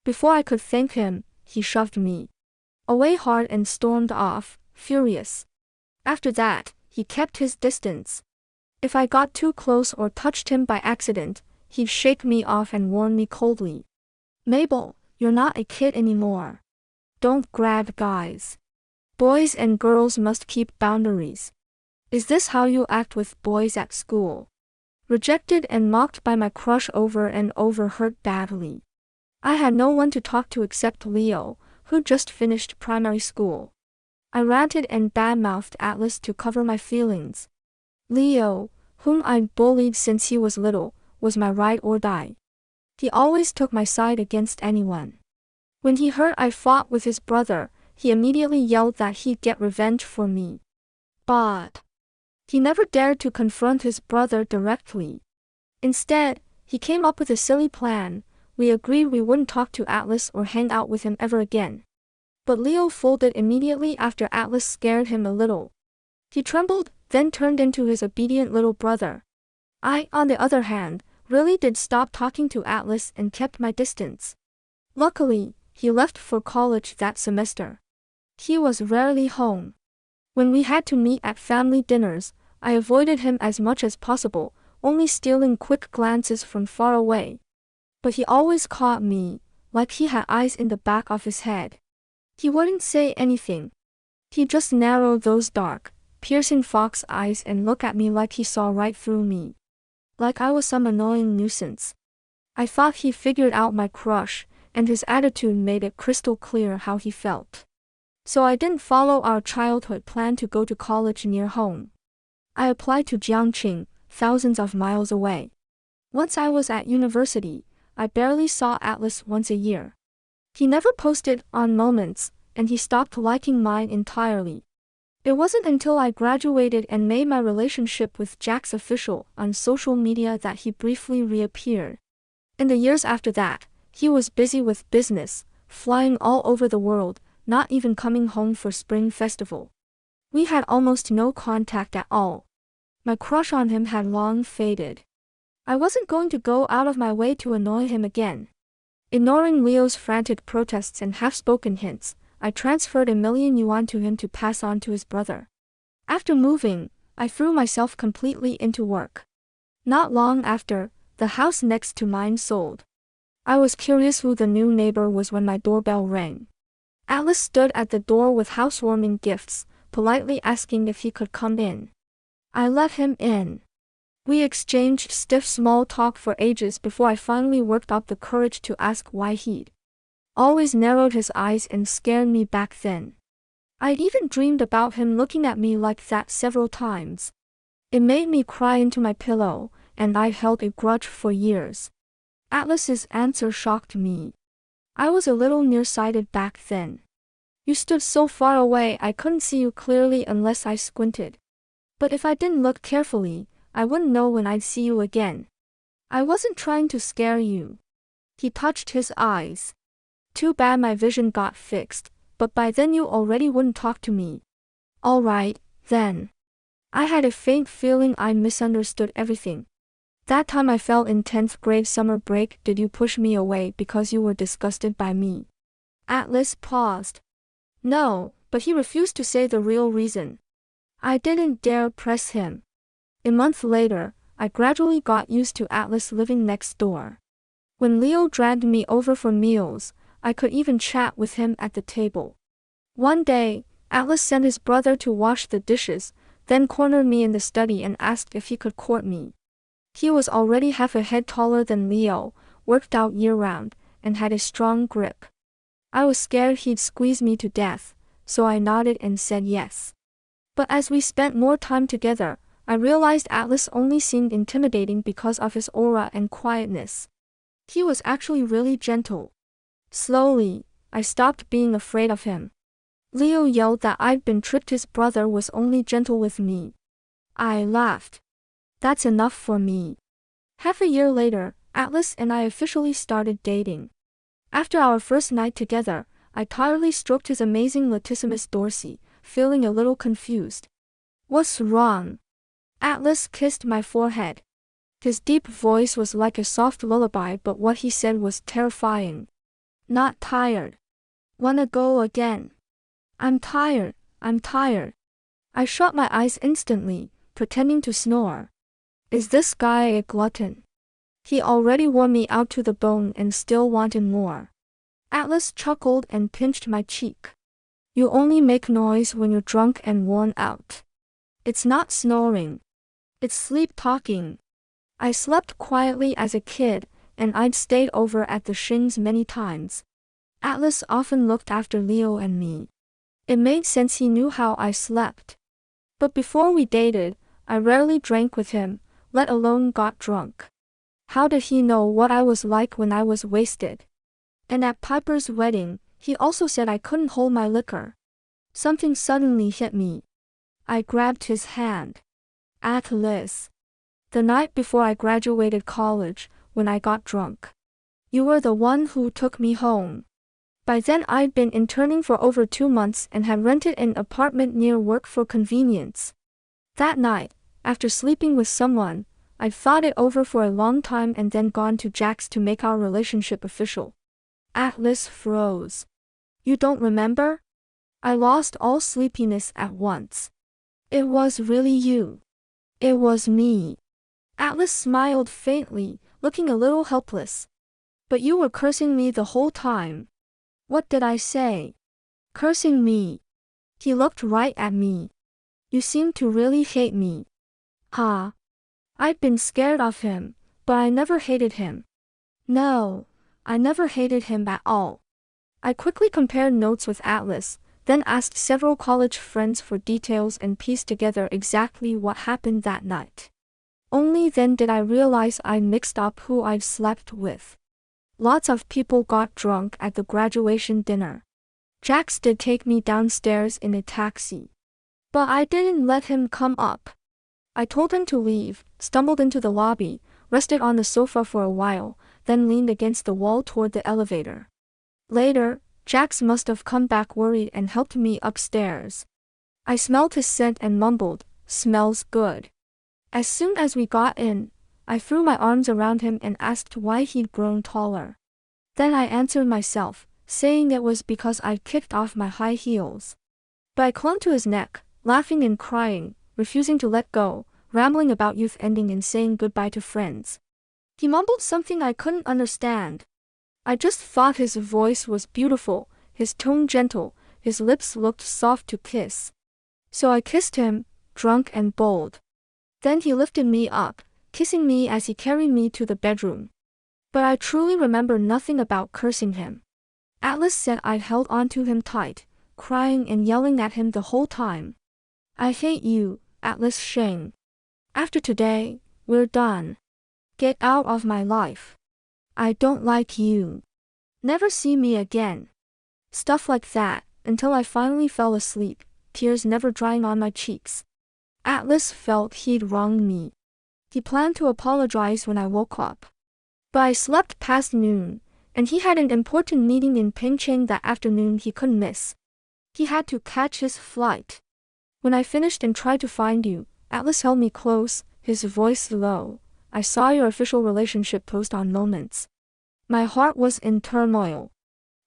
Before I could thank him, he shoved me away hard and stormed off, furious. After that, he kept his distance. If I got too close or touched him by accident, he'd shake me off and warn me coldly. "Mabel, you're not a kid anymore. Don't grab guys. Boys and girls must keep boundaries. Is this how you act with boys at school?" Rejected and mocked by my crush over and over hurt badly. I had no one to talk to except Leo, who just finished primary school. I ranted and badmouthed Atlas to cover my feelings. Leo, whom I'd bullied since he was little, was my ride or die. He always took my side against anyone. When he heard I fought with his brother, he immediately yelled that he'd get revenge for me. But he never dared to confront his brother directly. Instead, he came up with a silly plan. We agreed we wouldn't talk to Atlas or hang out with him ever again. But Leo folded immediately after Atlas scared him a little. He trembled, then turned into his obedient little brother. I, on the other hand, really did stop talking to Atlas and kept my distance. Luckily, he left for college that semester. He was rarely home. When we had to meet at family dinners, I avoided him as much as possible, only stealing quick glances from far away. But he always caught me, like he had eyes in the back of his head. He wouldn't say anything. He just narrowed those dark, piercing fox eyes and looked at me like he saw right through me. Like I was some annoying nuisance. I thought he figured out my crush, and his attitude made it crystal clear how he felt. So I didn't follow our childhood plan to go to college near home. I applied to Jiangqing, thousands of miles away. Once I was at university, I barely saw Atlas once a year. He never posted on Moments, and he stopped liking mine entirely. It wasn't until I graduated and made my relationship with Jax official on social media that he briefly reappeared. In the years after that, he was busy with business, flying all over the world, not even coming home for Spring Festival. We had almost no contact at all. My crush on him had long faded. I wasn't going to go out of my way to annoy him again. Ignoring Leo's frantic protests and half-spoken hints, I transferred $1,000,000 to him to pass on to his brother. After moving, I threw myself completely into work. Not long after, the house next to mine sold. I was curious who the new neighbor was when my doorbell rang. Atlas stood at the door with housewarming gifts, politely asking if he could come in. I let him in. We exchanged stiff small talk for ages before I finally worked up the courage to ask why he'd always narrowed his eyes and scared me back then. I'd even dreamed about him looking at me like that several times. It made me cry into my pillow, and I held a grudge for years. Atlas's answer shocked me. I was a little nearsighted back then. You stood so far away I couldn't see you clearly unless I squinted. But if I didn't look carefully, I wouldn't know when I'd see you again. I wasn't trying to scare you. He touched his eyes. Too bad my vision got fixed, but by then you already wouldn't talk to me. All right, then. I had a faint feeling I misunderstood everything. That time I fell in 10th grade summer break, did you push me away because you were disgusted by me? Atlas paused. No, but he refused to say the real reason. I didn't dare press him. A month later, I gradually got used to Atlas living next door. When Leo dragged me over for meals, I could even chat with him at the table. One day, Atlas sent his brother to wash the dishes, then cornered me in the study and asked if he could court me. He was already half a head taller than Leo, worked out year-round, and had a strong grip. I was scared he'd squeeze me to death, so I nodded and said yes. But as we spent more time together, I realized Atlas only seemed intimidating because of his aura and quietness. He was actually really gentle. Slowly, I stopped being afraid of him. Leo yelled that I'd been tricked, his brother was only gentle with me. I laughed. That's enough for me. Half a year later, Atlas and I officially started dating. After our first night together, I tiredly stroked his amazing latissimus dorsi, feeling a little confused. What's wrong? Atlas kissed my forehead. His deep voice was like a soft lullaby, but what he said was terrifying. Not tired. Wanna go again? I'm tired, I'm tired. I shut my eyes instantly, pretending to snore. Is this guy a glutton? He already wore me out to the bone and still wanted more. Atlas chuckled and pinched my cheek. You only make noise when you're drunk and worn out. It's not snoring. It's sleep talking. I slept quietly as a kid, and I'd stayed over at the Shings many times. Atlas often looked after Leo and me. It made sense, he knew how I slept. But before we dated, I rarely drank with him, let alone got drunk. How did he know what I was like when I was wasted? And at Piper's wedding, he also said I couldn't hold my liquor. Something suddenly hit me. I grabbed his hand. Atlas. The night before I graduated college, when I got drunk. You were the one who took me home. By then I'd been interning for over 2 months and had rented an apartment near work for convenience. That night, after sleeping with someone, I'd thought it over for a long time and then gone to Jack's to make our relationship official. Atlas froze. You don't remember? I lost all sleepiness at once. It was really you. It was me. Atlas smiled faintly, looking a little helpless. But you were cursing me the whole time. What did I say? Cursing me. He looked right at me. You seem to really hate me. Huh? I'd been scared of him, but I never hated him. No, I never hated him at all. I quickly compared notes with Atlas, then asked several college friends for details and pieced together exactly what happened that night. Only then did I realize I'd mixed up who I'd slept with. Lots of people got drunk at the graduation dinner. Jax did take me downstairs in a taxi. But I didn't let him come up. I told him to leave, stumbled into the lobby, rested on the sofa for a while, then leaned against the wall toward the elevator. Later, Jax must have come back worried and helped me upstairs. I smelled his scent and mumbled, "Smells good." As soon as we got in, I threw my arms around him and asked why he'd grown taller. Then I answered myself, saying it was because I'd kicked off my high heels. But I clung to his neck, laughing and crying, refusing to let go, rambling about youth ending and saying goodbye to friends. He mumbled something I couldn't understand. I just thought his voice was beautiful, his tone gentle, his lips looked soft to kiss. So I kissed him, drunk and bold. Then he lifted me up, kissing me as he carried me to the bedroom. But I truly remember nothing about cursing him. Atlas said I'd held onto him tight, crying and yelling at him the whole time. I hate you, Atlas Shang. After today, we're done. Get out of my life. I don't like you. Never see me again. Stuff like that, until I finally fell asleep, tears never drying on my cheeks. Atlas felt he'd wronged me. He planned to apologize when I woke up. But I slept past noon, and he had an important meeting in Pyeongchang that afternoon he couldn't miss. He had to catch his flight. When I finished and tried to find you, Atlas held me close, his voice low. I saw your official relationship post on Moments. My heart was in turmoil.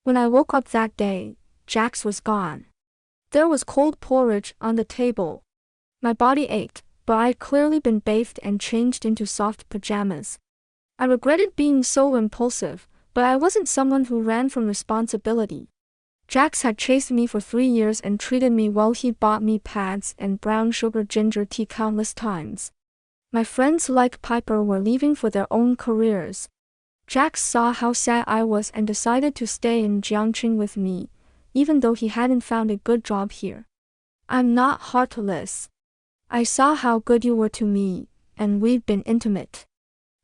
When I woke up that day, Jax was gone. There was cold porridge on the table. My body ached, but I'd clearly been bathed and changed into soft pajamas. I regretted being so impulsive, but I wasn't someone who ran from responsibility. Jax had chased me for 3 years and treated me well. He'd bought me pads and brown sugar ginger tea countless times. My friends like Piper were leaving for their own careers. Jax saw how sad I was and decided to stay in Gyeongchang with me, even though he hadn't found a good job here. I'm not heartless. I saw how good you were to me, and we've been intimate.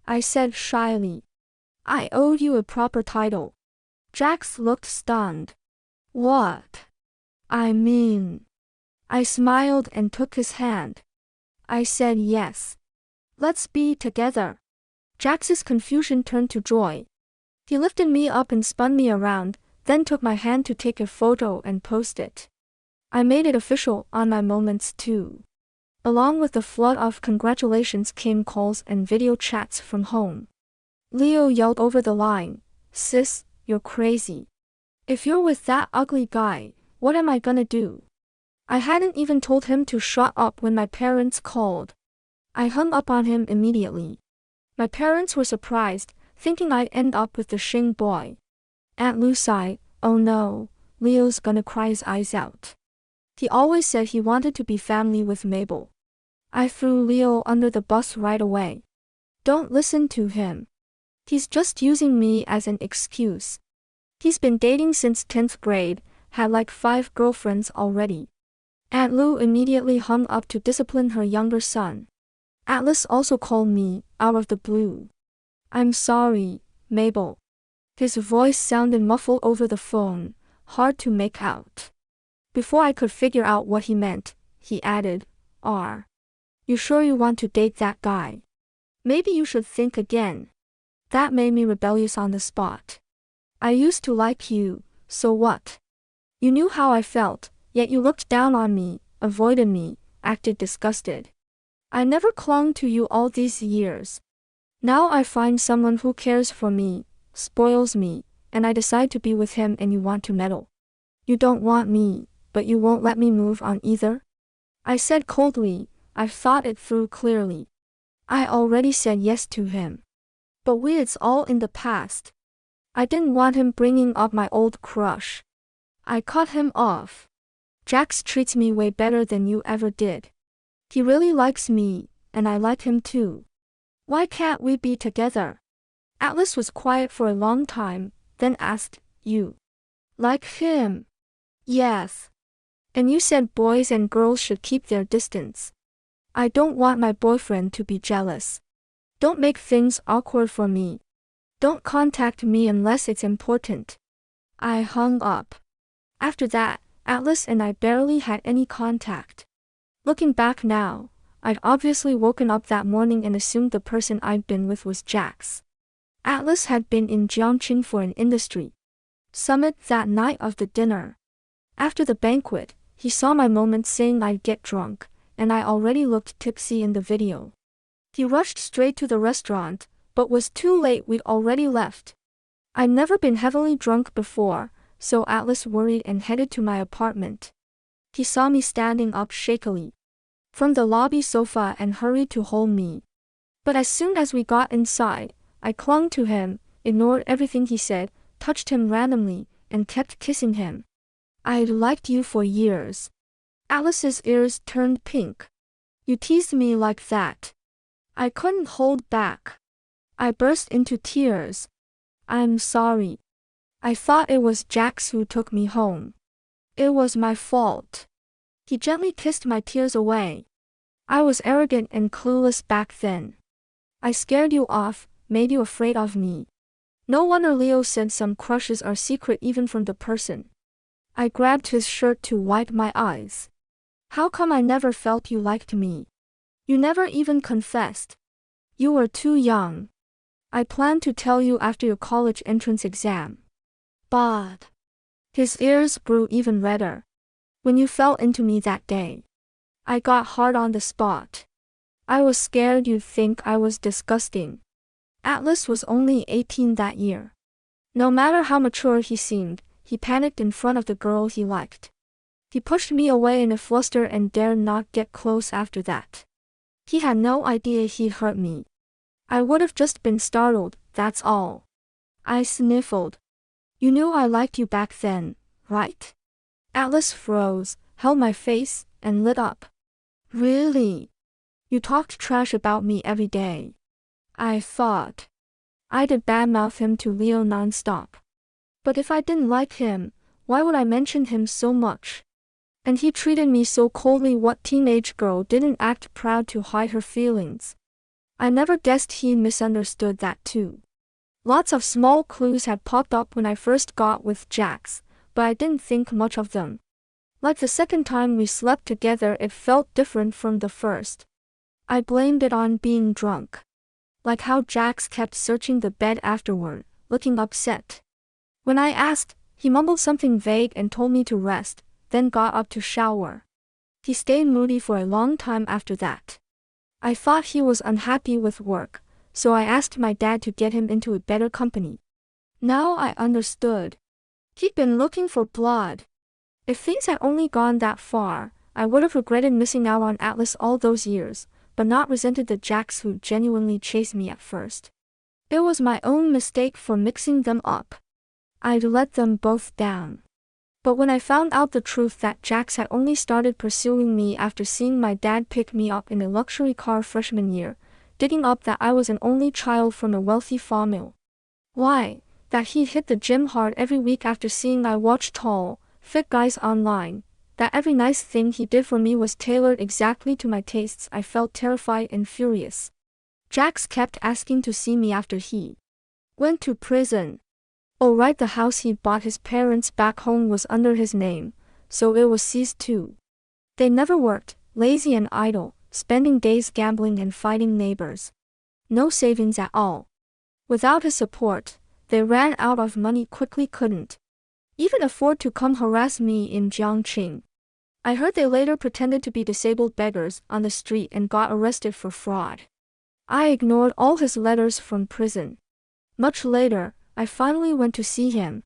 I said shyly. I owed you a proper title. Jax looked stunned. What? I mean. I smiled and took his hand. I said yes. Let's be together. Jax's confusion turned to joy. He lifted me up and spun me around, then took my hand to take a photo and post it. I made it official on my Moments too. Along with the flood of congratulations came calls and video chats from home. Leo yelled over the line, "Sis, you're crazy. If you're with that ugly guy, what am I gonna do?" I hadn't even told him to shut up when my parents called. I hung up on him immediately. My parents were surprised, thinking I'd end up with the Shing boy. Aunt Lu sighed, "Oh no, Leo's gonna cry his eyes out. He always said he wanted to be family with Mabel." I threw Leo under the bus right away. "Don't listen to him. He's just using me as an excuse. He's been dating since 10th grade, had like 5 girlfriends already." Aunt Lu immediately hung up to discipline her younger son. Atlas also called me, out of the blue. "I'm sorry, Mabel." His voice sounded muffled over the phone, hard to make out. Before I could figure out what he meant, he added, "You sure you want to date that guy? Maybe you should think again." That made me rebellious on the spot. "I used to like you, so what? You knew how I felt, yet you looked down on me, avoided me, acted disgusted. I never clung to you all these years. Now I find someone who cares for me, spoils me, and I decide to be with him and you want to meddle. You don't want me, but you won't let me move on either?" I said coldly. I've thought it through clearly. I already said yes to him. But it's all in the past. I didn't want him bringing up my old crush. I cut him off. "Jax treats me way better than you ever did. He really likes me, and I like him too. Why can't we be together?" Atlas was quiet for a long time, then asked, "You like him?" "Yes. And you said boys and girls should keep their distance. I don't want my boyfriend to be jealous. Don't make things awkward for me. Don't contact me unless it's important." I hung up. After that, Atlas and I barely had any contact. Looking back now, I'd obviously woken up that morning and assumed the person I'd been with was Jax. Atlas had been in Gyeongchang for an industry summit that night of the dinner. After the banquet, he saw my Moments saying I'd get drunk, and I already looked tipsy in the video. He rushed straight to the restaurant, but was too late. We'd already left. I'd never been heavily drunk before, so Atlas worried and headed to my apartment. He saw me standing up shakily from the lobby sofa and hurried to hold me. But as soon as we got inside, I clung to him, ignored everything he said, touched him randomly, and kept kissing him. "I'd liked you for years." Atlas's ears turned pink. "You teased me like that." I couldn't hold back. I burst into tears. "I'm sorry. I thought it was Jax who took me home. It was my fault." He gently kissed my tears away. "I was arrogant and clueless back then. I scared you off, made you afraid of me. No wonder Leo said some crushes are secret even from the person." I grabbed his shirt to wipe my eyes. How come I never felt you liked me? You never even confessed. You were too young. I planned to tell you after your college entrance exam. But his ears grew even redder. When you fell into me that day, I got hard on the spot. I was scared you'd think I was disgusting. Atlas was only 18 that year. No matter how mature he seemed, he panicked in front of the girl he liked. He pushed me away in a fluster and dared not get close after that. He had no idea he'd hurt me. I would have just been startled, that's all. I sniffled. You knew I liked you back then, right? Atlas froze, held my face, and lit up. Really? You talked trash about me every day. I thought I did badmouth him to Leo nonstop. But if I didn't like him, why would I mention him so much? And he treated me so coldly. What teenage girl didn't act proud to hide her feelings? I never guessed he misunderstood that too. Lots of small clues had popped up when I first got with Jax, but I didn't think much of them. Like the second time we slept together, it felt different from the first. I blamed it on being drunk. Like how Jax kept searching the bed afterward, looking upset. When I asked, he mumbled something vague and told me to rest, then got up to shower. He stayed moody for a long time after that. I thought he was unhappy with work, so I asked my dad to get him into a better company. Now I understood. He'd been looking for blood. If things had only gone that far, I would have regretted missing out on Atlas all those years, but not resented the Jax who genuinely chased me at first. It was my own mistake for mixing them up. I'd let them both down. But when I found out the truth that Jax had only started pursuing me after seeing my dad pick me up in a luxury car freshman year, digging up that I was an only child from a wealthy family. Why, that he'd hit the gym hard every week after seeing I watched tall, fit guys online, that every nice thing he did for me was tailored exactly to my tastes, I felt terrified and furious. Jax kept asking to see me after he went to prison. Oh right, the house he'd bought his parents back home was under his name, so it was seized too. They never worked, lazy and idle, spending days gambling and fighting neighbors. No savings at all. Without his support, they ran out of money quickly, couldn't even afford to come harass me in Jiangqing. I heard they later pretended to be disabled beggars on the street and got arrested for fraud. I ignored all his letters from prison. Much later, I finally went to see him.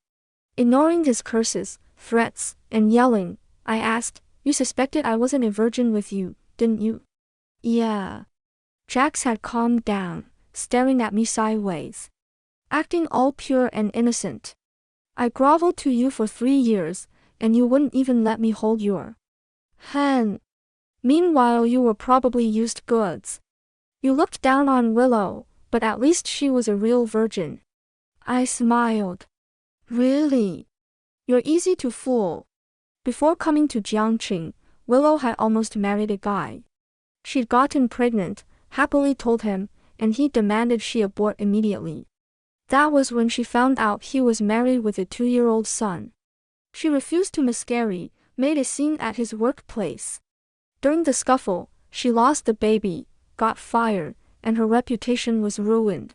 Ignoring his curses, threats, and yelling, I asked, "You suspected I wasn't a virgin with you, didn't you?" "Yeah." Jax had calmed down, staring at me sideways. Acting all pure and innocent. "I groveled to you for 3 years, and you wouldn't even let me hold your hand. Meanwhile you were probably used goods. You looked down on Willow, but at least she was a real virgin." I smiled. "Really? You're easy to fool." Before coming to Jiangqing, Willow had almost married a guy. She'd gotten pregnant, happily told him, and he demanded she abort immediately. That was when she found out he was married with a 2-year-old son. She refused to miscarry, made a scene at his workplace. During the scuffle, she lost the baby, got fired, and her reputation was ruined.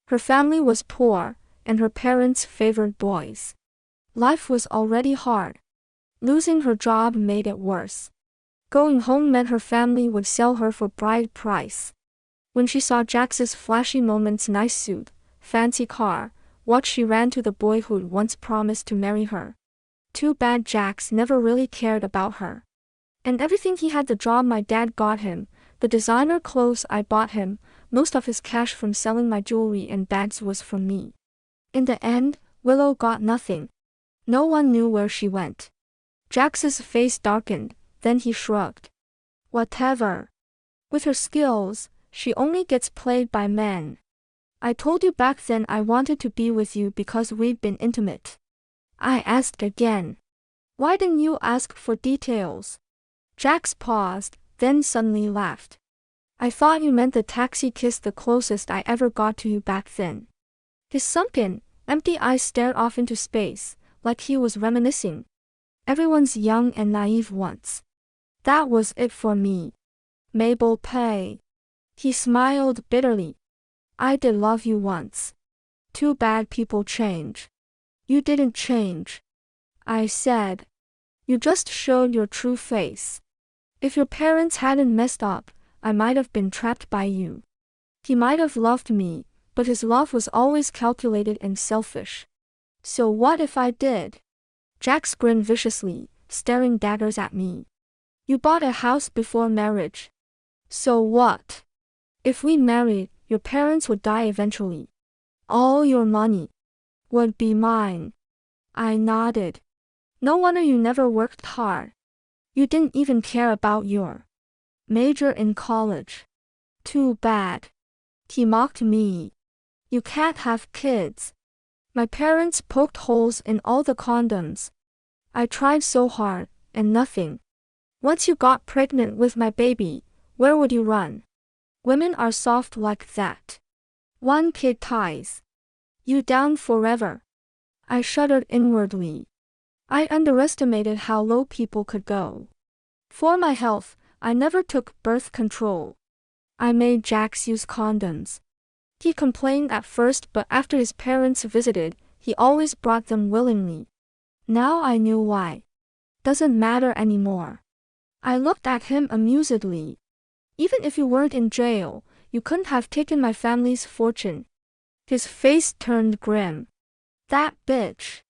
Her family was poor, and her parents favored boys. Life was already hard. Losing her job made it worse. Going home meant her family would sell her for bride price. When she saw Jax's flashy moments, nice suit, fancy car, watch, she ran to the boy who'd once promised to marry her. Too bad Jax never really cared about her. And everything he had, the job my dad got him, the designer clothes I bought him, most of his cash from selling my jewelry and bags was from me. In the end, Willow got nothing. No one knew where she went. Jax's face darkened, then he shrugged. "Whatever. With her skills, she only gets played by men. I told you back then I wanted to be with you because we'd been intimate." I asked again. "Why didn't you ask for details?" Jax paused, then suddenly laughed. "I thought you meant the taxi kiss, the closest I ever got to you back then." His sunken, empty eyes stared off into space, like he was reminiscing. Everyone's young and naive once. That was it for me. Mabel Pay. He smiled bitterly. I did love you once. Too bad people change. You didn't change. I said. You just showed your true face. If your parents hadn't messed up, I might have been trapped by you. He might have loved me, but his love was always calculated and selfish. So what if I did? Jax grinned viciously, staring daggers at me. You bought a house before marriage. So what? If we married, your parents would die eventually. All your money would be mine. I nodded. No wonder you never worked hard. You didn't even care about your major in college. Too bad. He mocked me. You can't have kids. My parents poked holes in all the condoms. I tried so hard, and nothing. Once you got pregnant with my baby, where would you run? Women are soft like that. One kid ties you down forever. I shuddered inwardly. I underestimated how low people could go. For my health, I never took birth control. I made Jax use condoms. He complained at first, but after his parents visited, he always brought them willingly. Now I knew why. Doesn't matter anymore. I looked at him amusedly. Even if you weren't in jail, you couldn't have taken my family's fortune. His face turned grim. That bitch.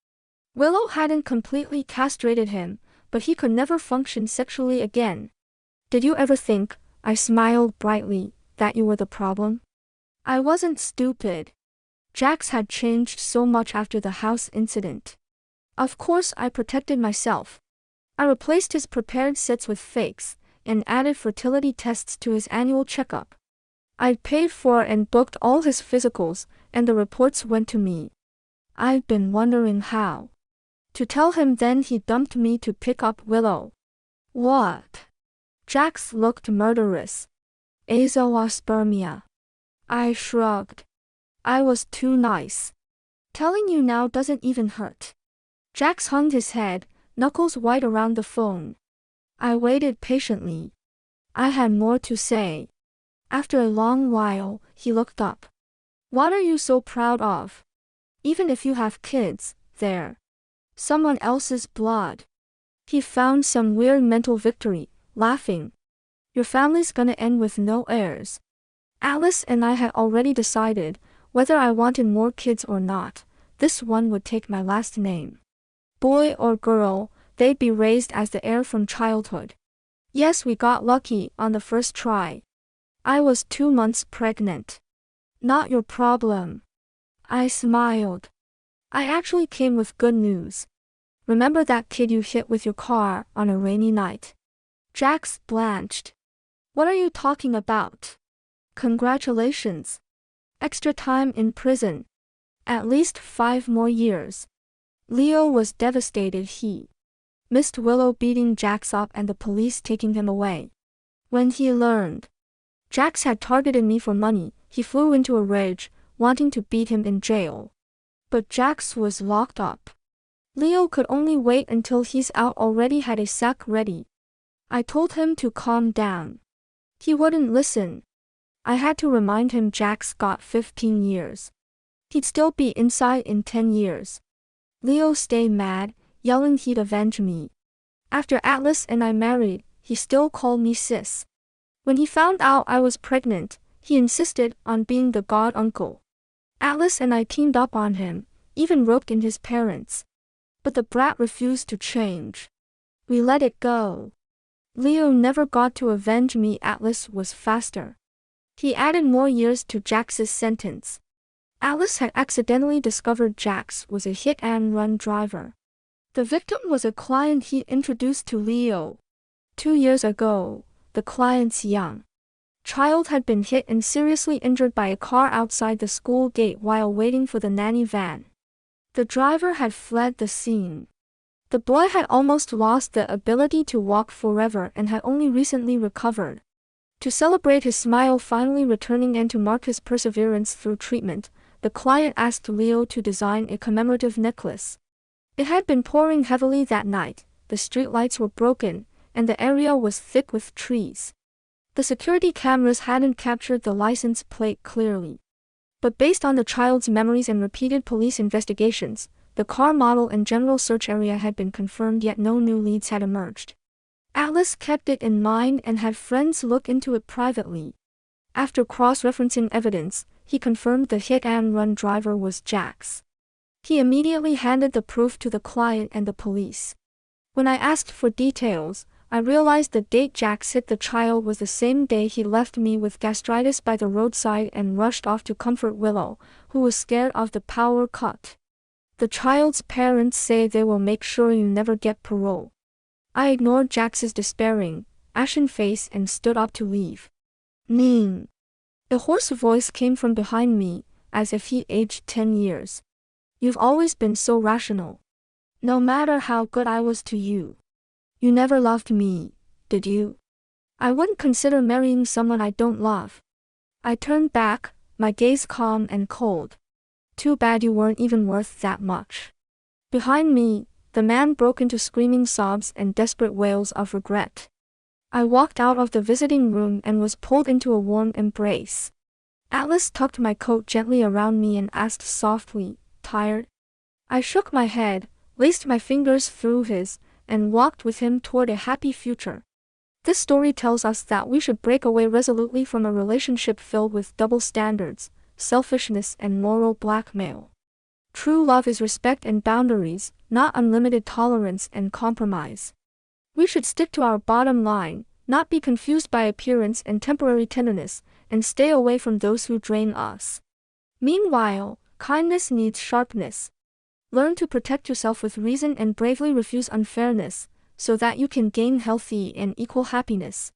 Willow hadn't completely castrated him, but he could never function sexually again. Did you ever think, I smiled brightly, that you were the problem? I wasn't stupid. Jax had changed so much after the house incident. Of course I protected myself. I replaced his prepared sets with fakes, and added fertility tests to his annual checkup. I'd paid for and booked all his physicals, and the reports went to me. I've been wondering how to tell him then he dumped me to pick up Willow. What? Jax looked murderous. Azoospermia. I shrugged. I was too nice. Telling you now doesn't even hurt. Jax hung his head, knuckles white around the phone. I waited patiently. I had more to say. After a long while, he looked up. What are you so proud of? Even if you have kids, they're someone else's blood. He found some weird mental victory, laughing. Your family's gonna end with no heirs. Alice and I had already decided, whether I wanted more kids or not, this one would take my last name. Boy or girl, they'd be raised as the heir from childhood. Yes, we got lucky on the first try. I was 2 months pregnant. Not your problem. I smiled. I actually came with good news. Remember that kid you hit with your car on a rainy night? Jax blanched. What are you talking about? Congratulations. Extra time in prison. At least 5 more years. Leo was devastated. He missed Willow beating Jax up and the police taking him away. When he learned Jax had targeted me for money, he flew into a rage, wanting to beat him in jail. But Jax was locked up. Leo could only wait until he's out. Already had a sack ready. I told him to calm down. He wouldn't listen. I had to remind him Jax got 15 years. He'd still be inside in 10 years. Leo stayed mad, yelling he'd avenge me. After Atlas and I married, he still called me sis. When he found out I was pregnant, he insisted on being the god uncle. Atlas and I teamed up on him, even roped in his parents. But the brat refused to change. We let it go. Leo never got to avenge me. Atlas was faster. He added more years to Jax's sentence. Alice had accidentally discovered Jax was a hit-and-run driver. The victim was a client he introduced to Leo. 2 years ago, the client's young child had been hit and seriously injured by a car outside the school gate while waiting for the nanny van. The driver had fled the scene. The boy had almost lost the ability to walk forever and had only recently recovered. To celebrate his smile finally returning and to mark his perseverance through treatment, the client asked Leo to design a commemorative necklace. It had been pouring heavily that night, the streetlights were broken, and the area was thick with trees. The security cameras hadn't captured the license plate clearly. But based on the child's memories and repeated police investigations, the car model and general search area had been confirmed, yet no new leads had emerged. Atlas kept it in mind and had friends look into it privately. After cross-referencing evidence, he confirmed the hit-and-run driver was Jax. He immediately handed the proof to the client and the police. When I asked for details, I realized the date Jax hit the child was the same day he left me with gastritis by the roadside and rushed off to comfort Willow, who was scared of the power cut. The child's parents say they will make sure you never get parole. I ignored Jax's despairing, ashen face and stood up to leave. Mean. A hoarse voice came from behind me, as if he aged 10 years. You've always been so rational. No matter how good I was to you. You never loved me, did you? I wouldn't consider marrying someone I don't love. I turned back, my gaze calm and cold. Too bad you weren't even worth that much. Behind me, the man broke into screaming sobs and desperate wails of regret. I walked out of the visiting room and was pulled into a warm embrace. Atlas tucked my coat gently around me and asked softly, "Tired?" I shook my head, laced my fingers through his, and walked with him toward a happy future. This story tells us that we should break away resolutely from a relationship filled with double standards, selfishness and moral blackmail. True love is respect and boundaries, not unlimited tolerance and compromise. We should stick to our bottom line, not be confused by appearance and temporary tenderness, and stay away from those who drain us. Meanwhile, kindness needs sharpness. Learn to protect yourself with reason and bravely refuse unfairness, so that you can gain healthy and equal happiness.